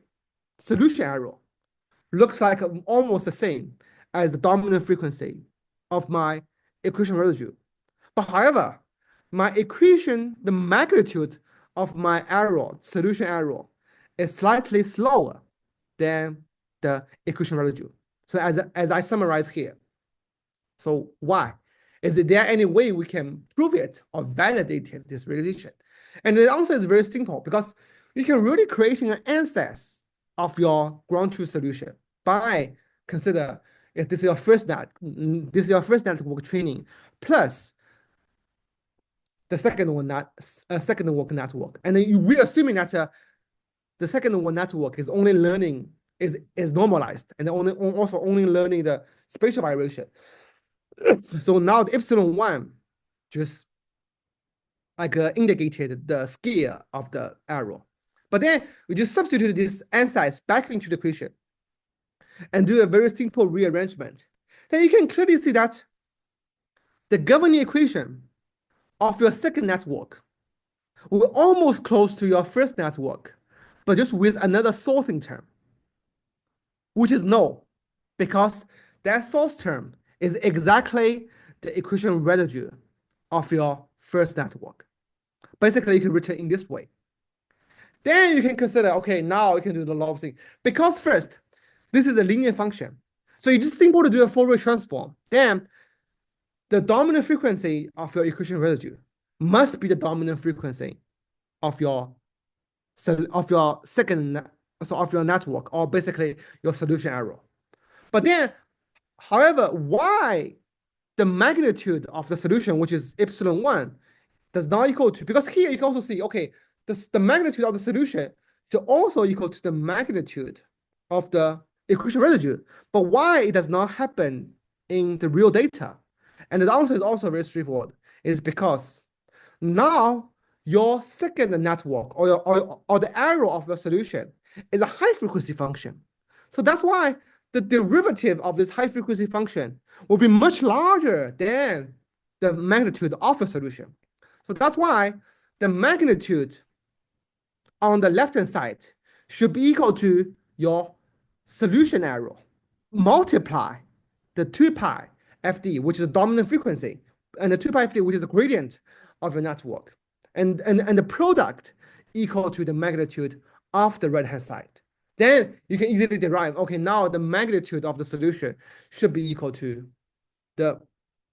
solution error looks like almost the same as the dominant frequency of my equation residue. But however, my equation, the magnitude of my error, solution error, is slightly slower than the equation residue. So as I summarize here, so why? Is there any way we can prove it or validate this relation? And the answer is very simple, because you can really create an ansatz of your ground truth solution by consider if this is your first network training plus the second one network, and then we're assuming that the second one network is only learning is normalized and also only learning the spatial variation. So now the epsilon1 just like indicated the scale of the error. But then we just substitute this ansatz back into the equation and do a very simple rearrangement. Then you can clearly see that the governing equation of your second network will almost close to your first network, but just with another sorting term, which is no, because that source term is exactly the equation residue of your first network. Basically, you can return in this way. Then you can consider, okay, now you can do the law of thing. Because first, this is a linear function. So you just simple to do a Fourier transform. Then the dominant frequency of your equation residue must be the dominant frequency of your network, or basically your solution error. But then, however, why the magnitude of the solution, which is epsilon1, does not equal to, because here you can also see, okay, the magnitude of the solution should also equal to the magnitude of the equation residue. But why it does not happen in the real data? And the answer is also very straightforward. It's because now your second network or the error of your solution is a high frequency function. So that's why the derivative of this high frequency function will be much larger than the magnitude of the solution. So that's why the magnitude on the left-hand side should be equal to your solution error multiply the 2 pi FD, which is the dominant frequency, and the 2 pi FD, which is the gradient of your network. And the product equal to the magnitude of the right-hand side. Then you can easily derive, okay, now the magnitude of the solution should be equal to the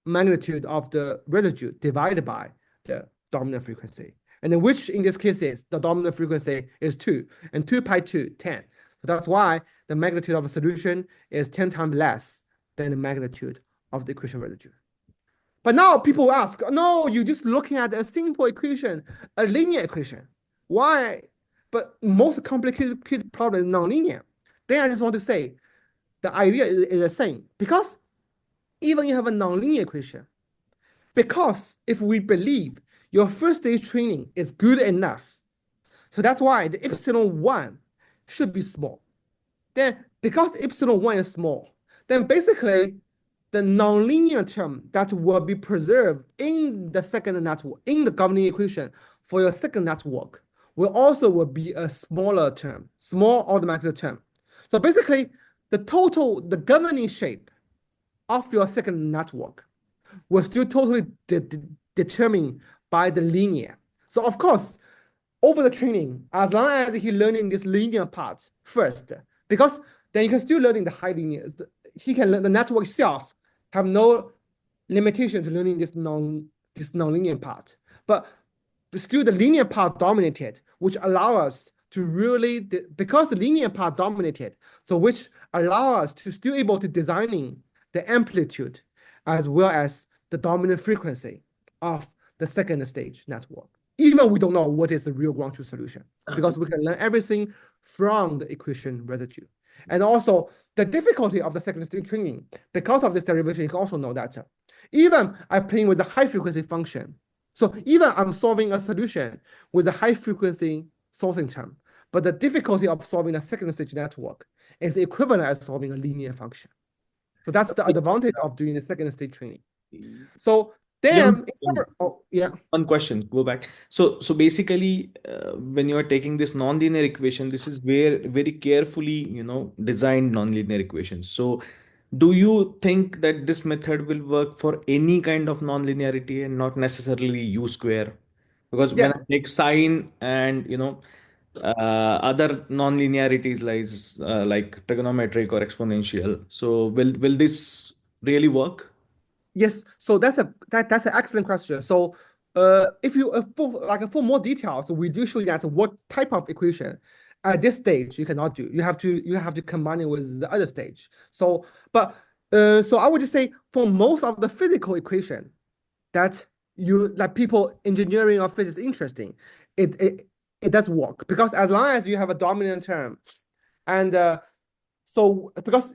magnitude of the residue divided by the dominant frequency. And then which in this case is the dominant frequency is 2, and 2 pi 2, 10. So that's why the magnitude of a solution is 10 times less than the magnitude of the equation residue. But now people ask, no, you're just looking at a simple equation, a linear equation. Why? But most complicated problem is nonlinear. Then I just want to say the idea is the same, because even you have a nonlinear equation, because if we believe your first stage training is good enough, so that's why the epsilon 1 should be small. Then because epsilon 1 is small, then basically the nonlinear term that will be preserved in the second network, in the governing equation for your second network, will be a smaller term, small order magnitude term. So basically, the governing shape of your second network will still totally determined by the linear. So of course, over the training, as long as he's learning this linear part first, because then you can still learning the high linear. He can learn the network itself have no limitation to learning this nonlinear part. But still the linear part dominated, which allow us to really, because the linear part dominated, so which allow us to still able to designing the amplitude as well as the dominant frequency of the second stage network. Even we don't know what is the real ground truth solution, because we can learn everything from the equation residue. And also the difficulty of the second stage training, because of this derivation, you can also know that even I'm playing with a high frequency function. So even I'm solving a solution with a high frequency sourcing term, but the difficulty of solving a second stage network is equivalent as solving a linear function. So that's the advantage of doing the second stage training. So then, one question, go back. So basically, when you are taking this nonlinear equation, this is where very carefully, designed nonlinear equations. So do you think that this method will work for any kind of nonlinearity and not necessarily U square? Because when I take sine and, other nonlinearities like trigonometric or exponential, so will this really work? Yes, so that's an excellent question. So if you for more details, we do show you that what type of equation at this stage you cannot do. You have to combine it with the other stage. So so I would just say for most of the physical equation that people engineering or physics interesting, it does work, because as long as you have a dominant term, and so because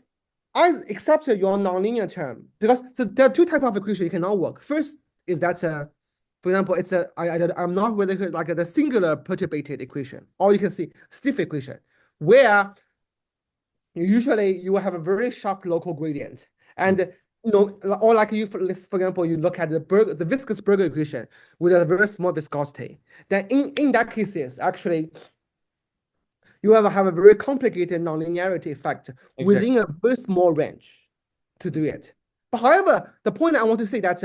I accept your nonlinear term, because so there are two types of equation you cannot work. First is that for example, it's I'm not really like the singular perturbated equation, or you can see stiff equation, where usually you will have a very sharp local gradient, and or like for example, you look at the viscous Berger equation with a very small viscosity. Then in that cases, actually, you have a very complicated nonlinearity effect within a very small range to do it. But however, the point I want to say that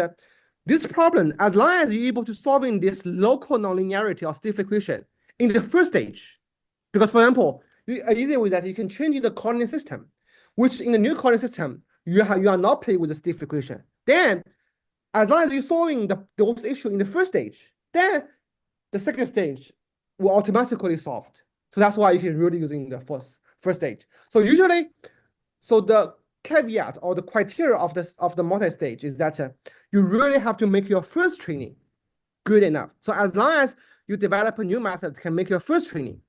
this problem, as long as you're able to solving this local nonlinearity of stiff equation in the first stage, because for example, an easy way that you can change the coordinate system, which in the new coordinate system, you are not playing with the stiff equation. Then, as long as you're solving those issues in the first stage, then the second stage will automatically solved. So that's why you can really using the first stage. So usually, so the caveat or the criteria of the multi-stage is that you really have to make your first training good enough. So as long as you develop a new method can make your first training,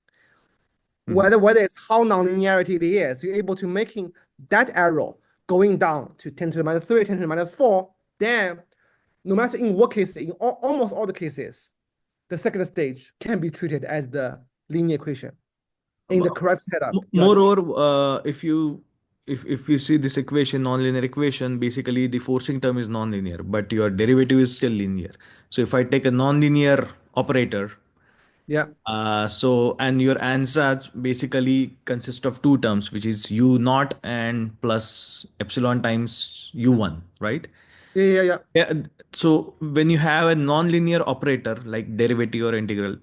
whether it's how nonlinearity it is, you're able to making that error going down to 10 to the minus 3, 10 to the minus 4, then no matter in what case, in almost all the cases, the second stage can be treated as the linear equation in the correct setup. Moreover, if you see this equation, nonlinear equation, basically the forcing term is nonlinear, but your derivative is still linear. So if I take a nonlinear operator, Yeah. so and your answers basically consist of two terms, which is u naught and plus epsilon times u1, right? Yeah. Yeah, so when you have a non-linear operator like derivative or integral,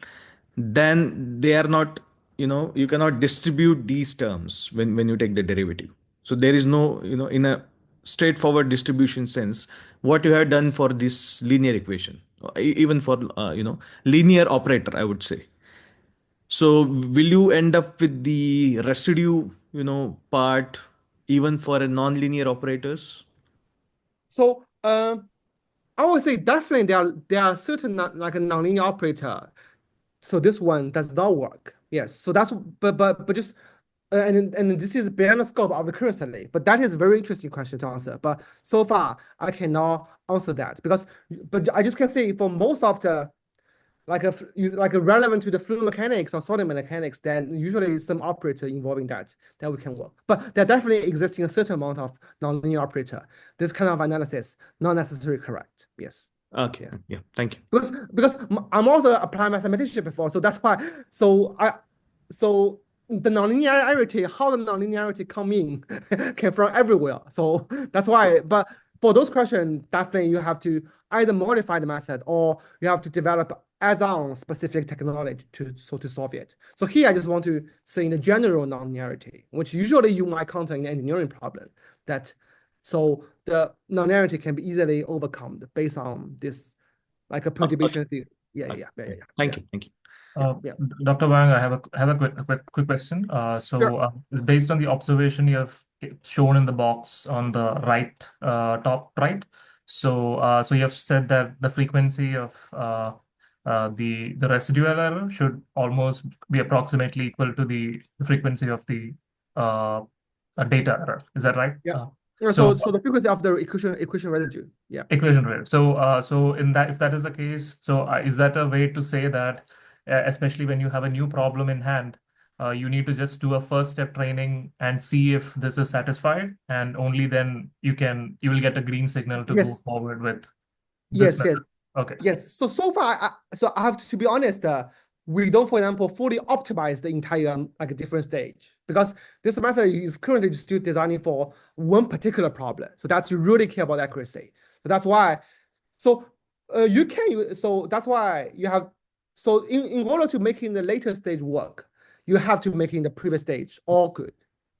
then they are not, you cannot distribute these terms when you take the derivative. So there is no, in a straightforward distribution sense, what you have done for this linear equation, even for, linear operator, I would say. So will you end up with the residue, part even for a non-linear operators? So I would say definitely there are certain like a nonlinear operator. So this one does not work. Yes. So that's but just and this is beyond the scope of the current study. But that is a very interesting question to answer. But so far I cannot answer that because but I just can say for most of the like a relevant to the fluid mechanics or solid mechanics, then usually some operator involving that we can work. But there definitely exists a certain amount of nonlinear operator. This kind of analysis not necessarily correct. Yes. Okay. Yes. Yeah. Thank you. Because I'm also a applied mathematician before, so that's why. So the nonlinearity, how the nonlinearity come in, came from everywhere. So that's why. But for those questions, definitely you have to either modify the method or you have to develop add-on specific technology to solve it. So here I just want to say in the general nonlinearity, which usually you might encounter in engineering problem, that so the nonlinearity can be easily overcome based on this like a Okay. perturbation theory. Yeah. Thank you. Thank you. Yeah. Dr. Wang, I have a quick question. Sure. Based on the observation you have shown in the box on the right, top right, so you have said that the frequency of the residual error should almost be approximately equal to the frequency of the data error. Is that right? Yeah. So So the frequency of the equation residue. Yeah. equation rate. So in that, if that is the case, so is that a way to say that, especially when you have a new problem in hand, you need to just do a first step training and see if this is satisfied, and only then you will get a green signal to go Yes. forward with this method. Okay. Yes. So far, I have to be honest. We don't, for example, fully optimize the entire like a different stage because this method is currently still designing for one particular problem. So that's you really care about accuracy. So that's why. So you can. So that's why you have. So in order to making the later stage work, you have to making the previous stage all good.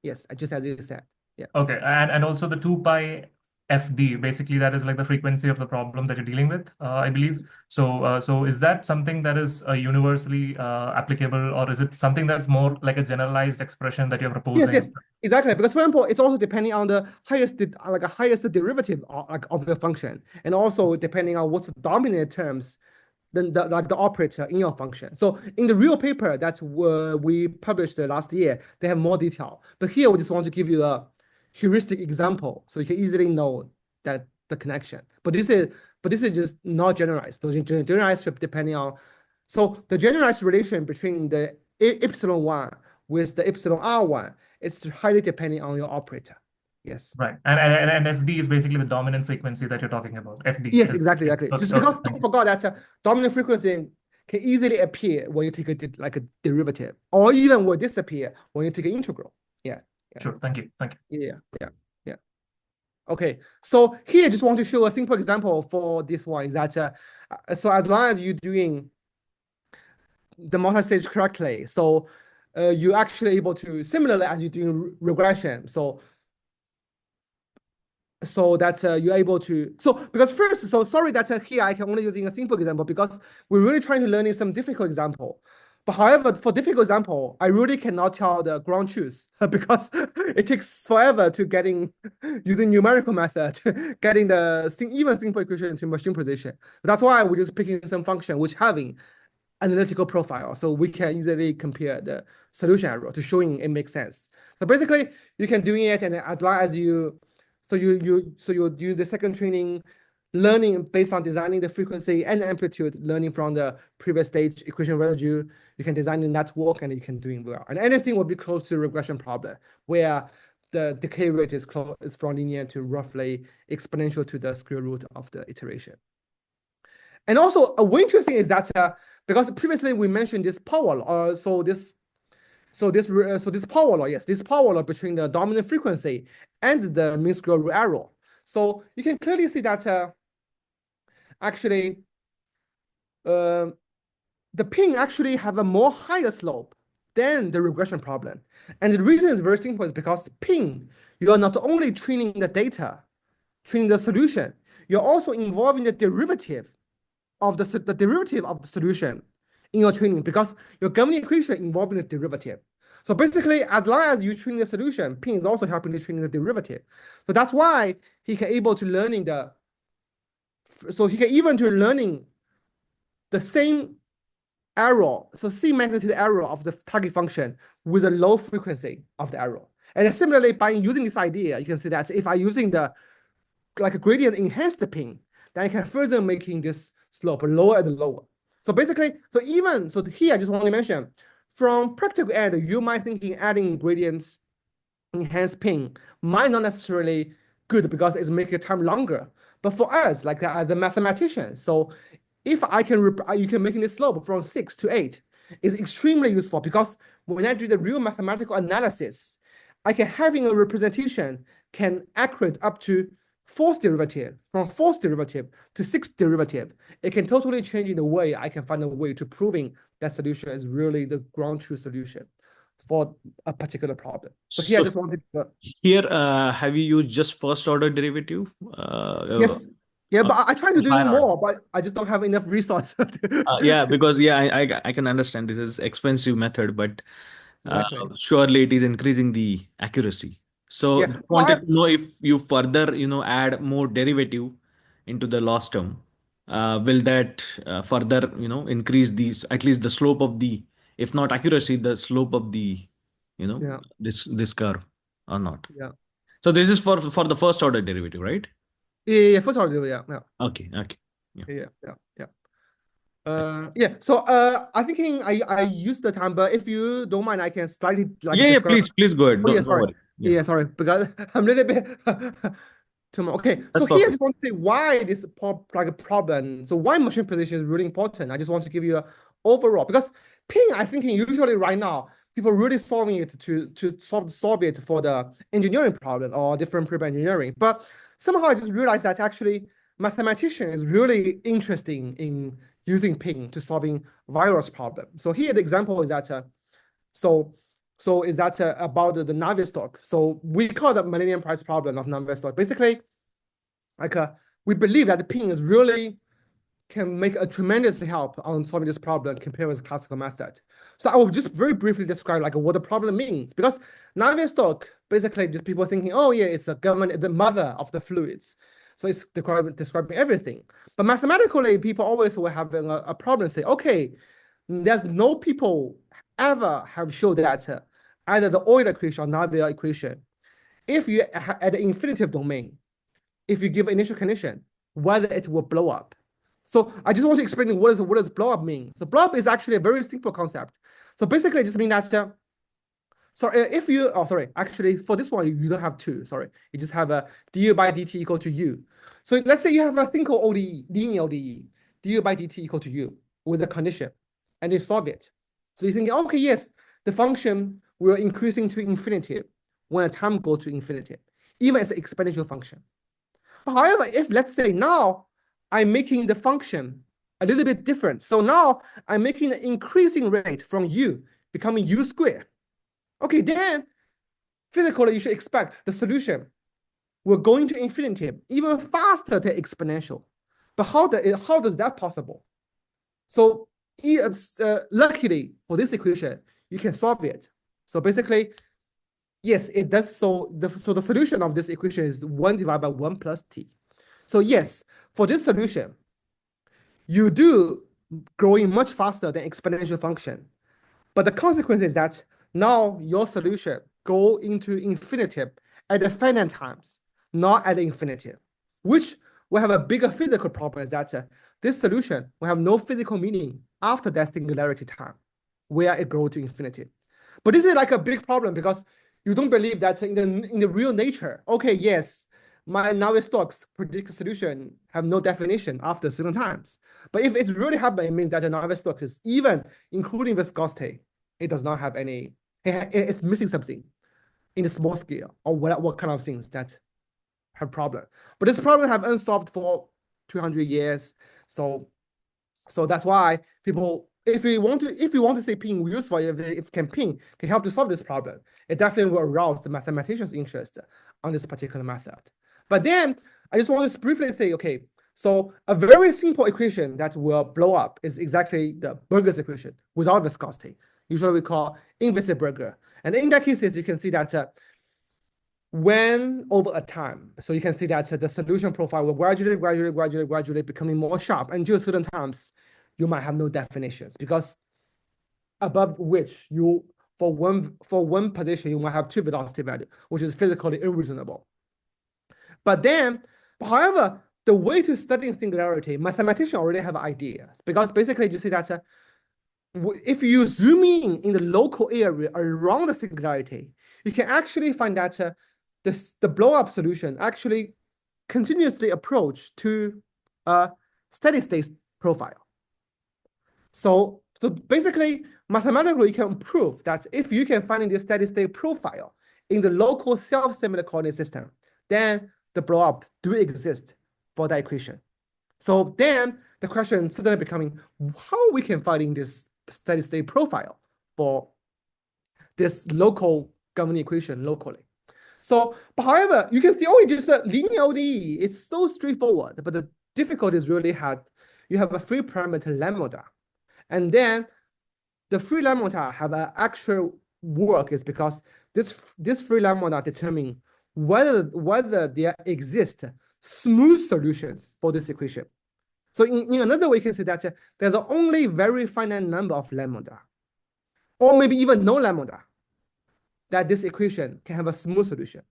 Yes, just as you said. Yeah. Okay, and also the 2 pi FD, basically that is like the frequency of the problem that you're dealing with, I believe. So is that something that is universally applicable, or is it something that's more like a generalized expression that you're proposing? Yes, exactly. Because for example, it's also depending on the highest derivative of the function, and also depending on what's the dominant terms, then the operator in your function. So in the real paper that we published last year, they have more detail. But here we just want to give you a heuristic example, so you can easily know that the connection. But this is just not generalized. So generalized depending on. So the generalized relation between the epsilon one with the epsilon r1, it's highly depending on your operator. Yes. Right. And FD is basically the dominant frequency that you're talking about. FD. Yes, exactly. Okay, Just okay, because thank don't you. forget that dominant frequency can easily appear when you take a derivative, or even will disappear when you take an integral. Yeah. Sure. Thank you. Yeah. Okay. So here, I just want to show a simple example for this one is that so as long as you're doing the multi-stage correctly, so you're actually able to similarly as you're doing regression. So that you're able to, because first, so sorry that here I can only using a simple example because we're really trying to learn some difficult example. But however, for difficult example, I really cannot tell the ground truth because it takes forever to using numerical method, getting the even simple equation to machine precision. That's why we're just picking some function which having analytical profile, so we can easily compare the solution error to showing it makes sense. So basically, you can do it, and as long as you do the second training, learning based on designing the frequency and amplitude, learning from the previous stage equation residue. You can design the network and you can do it well. And anything will be close to regression problem, where the decay rate is from linear to roughly exponential to the square root of the iteration. And also, one interesting is that because previously we mentioned this power law, so this power law, yes, this power law between the dominant frequency and the mean square root error. So you can clearly see that actually the ping actually have a more higher slope than the regression problem. And the reason is very simple, is because ping, you are not only training the data, training the solution, you're also involving the derivative of the derivative of the solution in your training, because your governing equation involving the derivative. So basically, as long as you train the solution, ping is also helping to train the derivative. So that's why he can able to learning learning the same error, so same magnitude error of the target function with a low frequency of the error. And similarly, by using this idea, you can see that if I using the like a gradient enhanced ping, then I can further making this slope lower and lower. So basically, so here I just want to mention, from practical end, you might thinking adding gradients enhanced ping might not necessarily good because it's making time longer. But for us, like as a mathematician, so if I can you can making the slope from 6 to 8 is extremely useful, because when I do the real mathematical analysis, I can having a representation can accurate up to fourth derivative, from fourth derivative to sixth derivative. It can totally change in the way I can find a way to proving that solution is really the ground truth solution for a particular problem. So here I just wanted to, here, have you used just first order derivative? yes. Yeah, but I try to do higher more, but I just don't have enough resources. yeah, because I can understand this is expensive method, but Exactly. surely it is increasing the accuracy. So Yeah. just wanted to know if you further, add more derivative into the loss term, will that further, increase these, at least the slope of the, if not accuracy, the slope of the, Yeah. this curve or not? Yeah. So this is for the first order derivative, right? Yeah. First order. Yeah. Yeah. Okay. Yeah. Yeah. So I thinking I use the time, but if you don't mind, I can slightly like Yeah, describe. please go ahead. Oh yeah, Don't sorry. worry. Yeah, Yeah, sorry, because I'm a little bit too much. Okay, so that's here I perfect. just want to say why this like a problem. So why machine precision is really important. I just want to give you a overall, because ping, I think usually right now people really solving it to solve it for the engineering problem or different paper engineering. But somehow I just realized that actually mathematician is really interesting in using ping to solving virus problem. So here the example is that so is that about the Navier-Stokes. So we call the Millennium Prize problem of Navier-Stokes. Basically, like we believe that the ping is really can make a tremendous help on solving this problem compared with classical method. So I will just very briefly describe like what the problem means, because Navier-Stokes basically just people thinking, oh yeah, it's the mother of the fluids. So it's describing everything. But mathematically, people always will have a problem say, okay, there's no people ever have showed that either the Euler equation or Navier equation, if you at the infinitive domain, if you give initial condition, whether it will blow up. So I just want to explain what does blow up mean. So blow up is actually a very simple concept. So basically, it just means that if you, actually for this one, you don't have two, sorry. You just have a du by dt equal to u. So let's say you have a thing called ODE, linear ODE, du by dt equal to u with a condition, and you solve it. So you think, okay, yes, the function will increasing to infinity when the time goes to infinity, even as an exponential function. However, if let's say now I'm making the function a little bit different. So now I'm making the increasing rate from u becoming u squared. Okay, then physically you should expect the solution will go into infinity even faster than exponential. But how does that possible? So luckily for this equation, you can solve it. So basically, yes, it does. So the solution of this equation is 1 divided by 1 plus t. So yes, for this solution, you do growing much faster than exponential function. But the consequence is that now your solution go into infinity at the finite times, not at the infinity, which we have a bigger physical problem, is that this solution will have no physical meaning after that singularity time, where it grows to infinity. But this is like a big problem because you don't believe that in the real nature, okay, yes, my Navier-Stokes predicted solution have no definition after certain times. But if it's really happening, it means that the Navier-Stokes is even including viscosity, it does not have any, it's missing something in the small scale or what kind of things that have problem. But this problem have unsolved for 200 years. So that's why people, if you want to say ping useful, if ping can help to solve this problem, it definitely will arouse the mathematicians' interest on this particular method. But then I just want to briefly say, okay, so a very simple equation that will blow up is exactly the Burger's equation without viscosity. Usually we call inviscid Burger. And in that case, you can see that when over a time, so you can see that the solution profile will gradually becoming more sharp until certain times you might have no definitions, because above which you for one position you might have two velocity value, which is physically unreasonable. But then, however, the way to study singularity, mathematicians already have ideas, because basically you see that if you zoom in the local area around the singularity, you can actually find that the blow-up solution actually continuously approach to a steady state profile. So basically, mathematically, you can prove that if you can find this steady state profile in the local self-similar coordinate system, then the blow-up do exist for that equation. So then the question suddenly becoming how we can find this steady state profile for this local governing equation locally. So, but however, you can see, oh, it's just a linear ODE. It's so straightforward, but the difficulty is really you have a free parameter lambda. And then the free lambda have an actual work is because this free lambda determine whether there exist smooth solutions for this equation. So in another way, you can say that there's only very finite number of lambda, or maybe even no lambda, that this equation can have a smooth solution.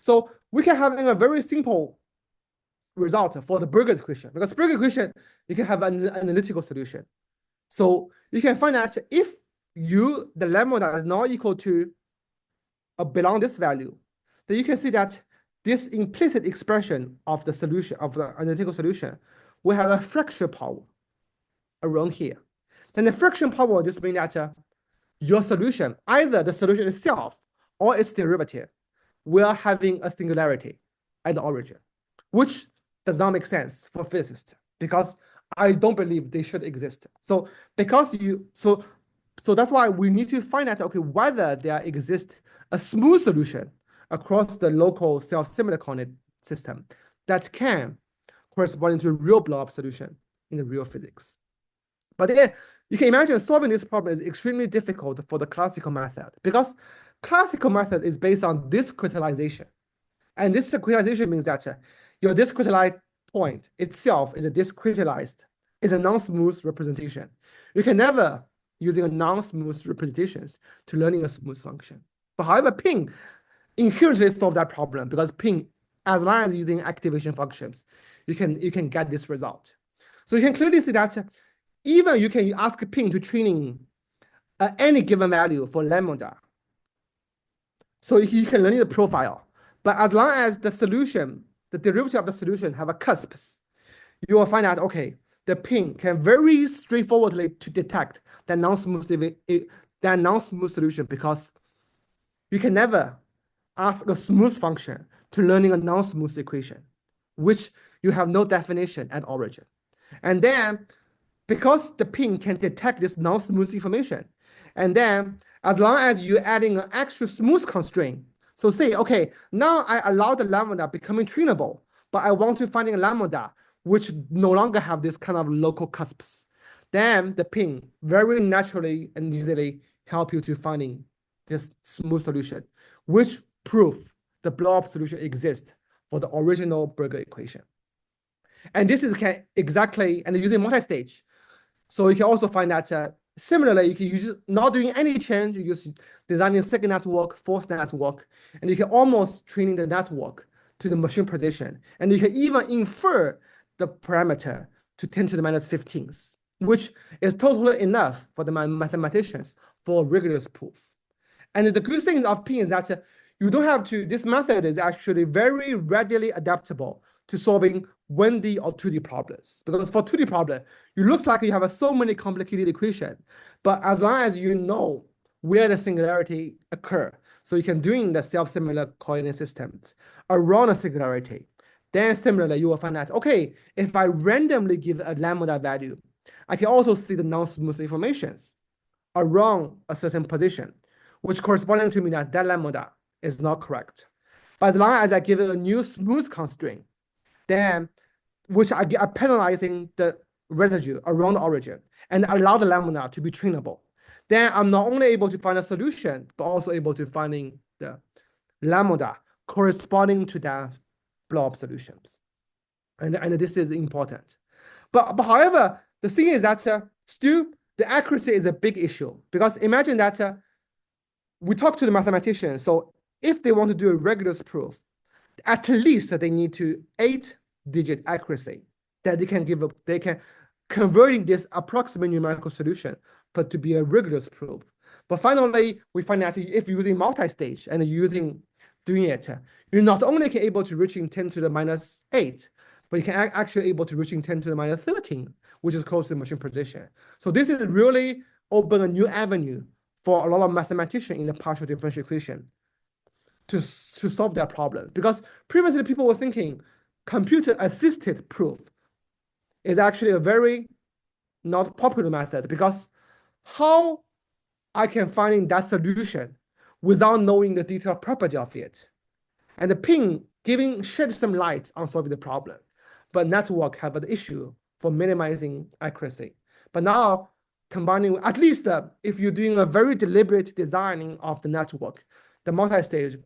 So we can have a very simple result for the Burger's equation, because Burger's equation, you can have an analytical solution. So you can find that if the lambda is not equal to or belong this value, then you can see that this implicit expression of the solution, of the analytical solution, will have a fraction power around here. Then the fraction power just means that your solution, either the solution itself or its derivative, will having a singularity at the origin, which does not make sense for physicists, because I don't believe they should exist. So so that's why we need to find out, okay, whether there exists a smooth solution across the local self-similar coordinate system that can correspond to a real blow-up solution in the real physics. But then you can imagine solving this problem is extremely difficult for the classical method, because classical method is based on discretization. And this discretization means that your discretized point itself is a non-smooth representation. You can never using a non-smooth representations to learning a smooth function. But however, ping inherently solve that problem, because ping, as long as using activation functions, you can get this result. So you can clearly see that even you can ask ping to training any given value for lambda. So you can learn the profile. But as long as the solution, the derivative of the solution have a cusps, you will find out, okay, the ping can very straightforwardly to detect that non-smooth solution, because you can never ask a smooth function to learning a non-smooth equation, which you have no definition at origin. And then because the ping can detect this non-smooth information, and then as long as you're adding an extra smooth constraint, so say, okay, now I allow the lambda becoming trainable, but I want to find a lambda which no longer have this kind of local cusps, then the ping very naturally and easily help you to finding this smooth solution, which prove the blow-up solution exists for the original Burger equation. And this is exactly, and using multi-stage. So you can also find that similarly, you can use not doing any change, you just designing second network, fourth network, and you can almost training the network to the machine position. And you can even infer the parameter to 10 to the minus 15th, which is totally enough for the mathematicians for rigorous proof. And the good thing of P is that you don't have to, this method is actually very readily adaptable to solving 1D or 2D problems. Because for 2D problem, it looks like you have so many complicated equations, but as long as you know where the singularity occur, so you can doing the self-similar coordinate systems around a singularity, then similarly, you will find that, okay, if I randomly give a lambda value, I can also see the non-smooth informations around a certain position, which corresponding to me that lambda is not correct. But as long as I give it a new smooth constraint, then which I get penalizing the residue around the origin and allow the lambda to be trainable, then I'm not only able to find a solution, but also able to finding the lambda corresponding to that blob solutions. And this is important. But however, the thing is that still the accuracy is a big issue, because imagine that we talk to the mathematicians. So if they want to do a rigorous proof, at least they need to 8-digit accuracy that they can give up. They can converting this approximate numerical solution, but to be a rigorous proof. But finally, we find that if you're using multi-stage and doing it, you're not only able to reaching 10 to the minus 8, but you can actually able to reaching 10 to the minus 13, which is close to the machine precision. So this is really open a new avenue for a lot of mathematicians in the partial differential equation to solve that problem. Because previously people were thinking computer-assisted proof is actually a very not popular method, because how I can find that solution without knowing the detailed property of it. And the ping shed some light on solving the problem. But network have an issue for minimizing accuracy. But now combining, at least if you're doing a very deliberate designing of the network, the multi-stage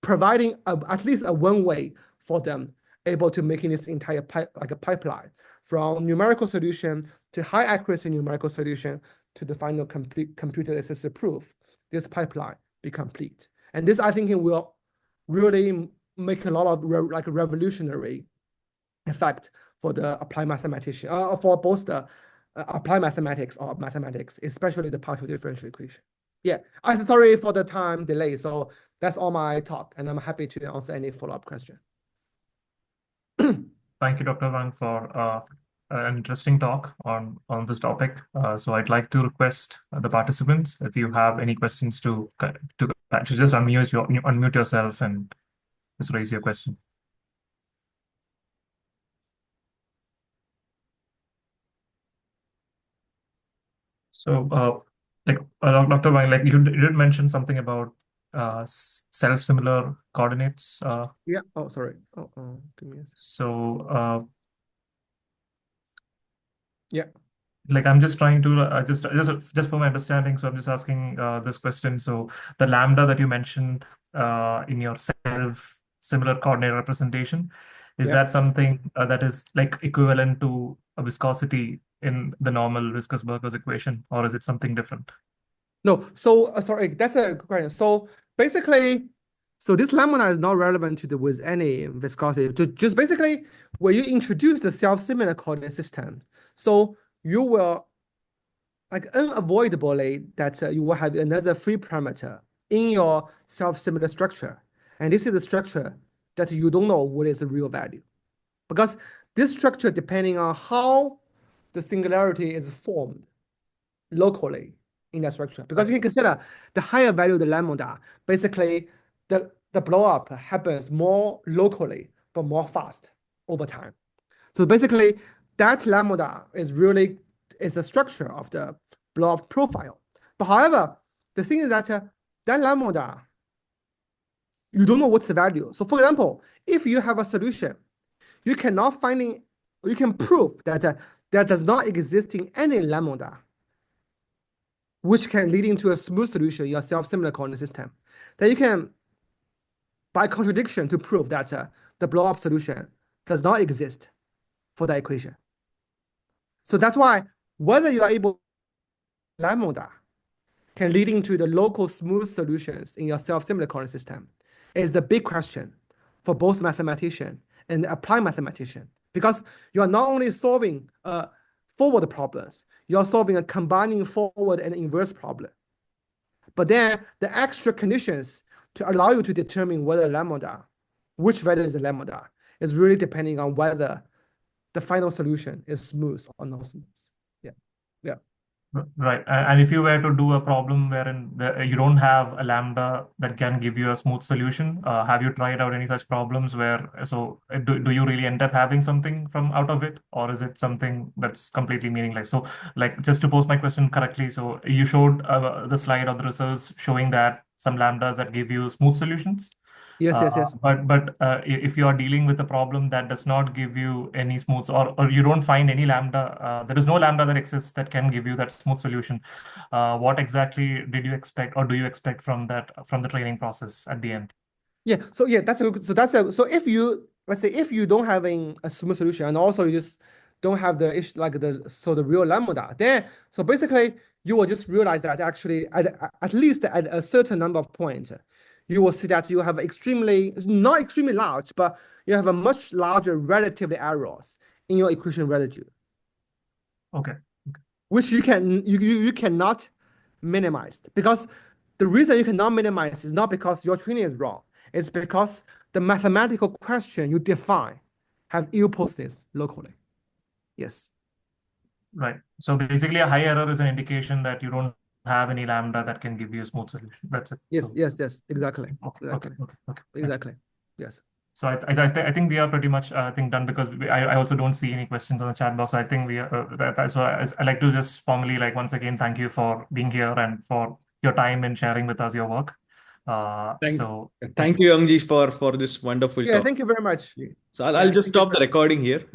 providing at least a one way for them able to making this entire like a pipeline from numerical solution to high accuracy numerical solution to the final complete computer assisted proof. This pipeline be complete. And this, I think, it will really make a lot of like a revolutionary effect for the applied mathematician, for both the applied mathematics or mathematics, especially the partial differential equation. Yeah, I'm sorry for the time delay. So that's all my talk, and I'm happy to answer any follow-up question. Thank you, Dr. Wang, for an interesting talk on this topic. So I'd like to request the participants, if you have any questions, to just unmute yourself and just raise your question. So, Dr. Wang, like you did mention something about self-similar coordinates. Yeah. Oh, sorry. Give me a second. So, yeah. Like I'm just trying to just for my understanding. So I'm just asking this question. So the lambda that you mentioned in your self-similar coordinate representation, is that something that is like equivalent to a viscosity in the normal viscous-Burgers equation, or is it something different? No, so sorry, that's a good question. So basically, so this lambda is not relevant with any viscosity. Just basically, when you introduce the self-similar coordinate system, so you will like unavoidably that you will have another free parameter in your self-similar structure, and this is the structure that you don't know what is the real value, because this structure, depending on how the singularity is formed locally in that structure, because you can consider the higher value of the lambda, basically the blow up happens more locally but more fast over time. So basically that lambda is a structure of the blow up profile. But however, the thing is that that lambda, you don't know what's the value. So for example, if you have a solution, you can prove that there does not exist in any lambda which can lead into a smooth solution in your self-similar coordinate system. Then you can, by contradiction, to prove that the blow-up solution does not exist for that equation. So that's why whether you are able lambda can lead into the local smooth solutions in your self-similar coordinate system is the big question for both mathematician and applied mathematician, because you are not only solving forward problems, you are solving a combining forward and inverse problem. But then the extra conditions to allow you to determine whether lambda, which value is the lambda, is really depending on whether the final solution is smooth or not smooth. Yeah, yeah. Right. And if you were to do a problem wherein you don't have a lambda that can give you a smooth solution, have you tried out any such problems where, do you really end up having something from out of it, or is it something that's completely meaningless? So, like, just to pose my question correctly, so you showed the slide of the results showing that some lambdas that give you smooth solutions. Yes, yes, yes. But if you are dealing with a problem that does not give you any smooth, or you don't find any lambda, there is no lambda that exists that can give you that smooth solution. What exactly did you expect, or do you expect from the training process at the end? Yeah. So yeah, so if you, let's say if you don't having a smooth solution, and also you just don't have the issue like the real lambda, then so basically you will just realize that actually at least at a certain number of points, you will see that you have not extremely large, but you have a much larger relative errors in your equation residue, Okay. which you cannot minimize, because the reason you cannot minimize is not because your training is wrong. It's because the mathematical question you define has ill-posted locally. Yes. Right. So basically, a high error is an indication that you don't have any lambda that can give you a smooth solution. That's it. Yes. So, Yes. Yes. Exactly. okay. Exactly. Okay. Thank you. Exactly. Yes. So I think we are pretty much done, because I also don't see any questions on the chat box. I think we are that's why I like to just formally, like, once again, thank you for being here and for your time and sharing with us your work. Thank, So thank thank you. you, Yongji, for this wonderful Yeah. talk. Thank you very much. So I'll Yeah, just thank you stop the recording here.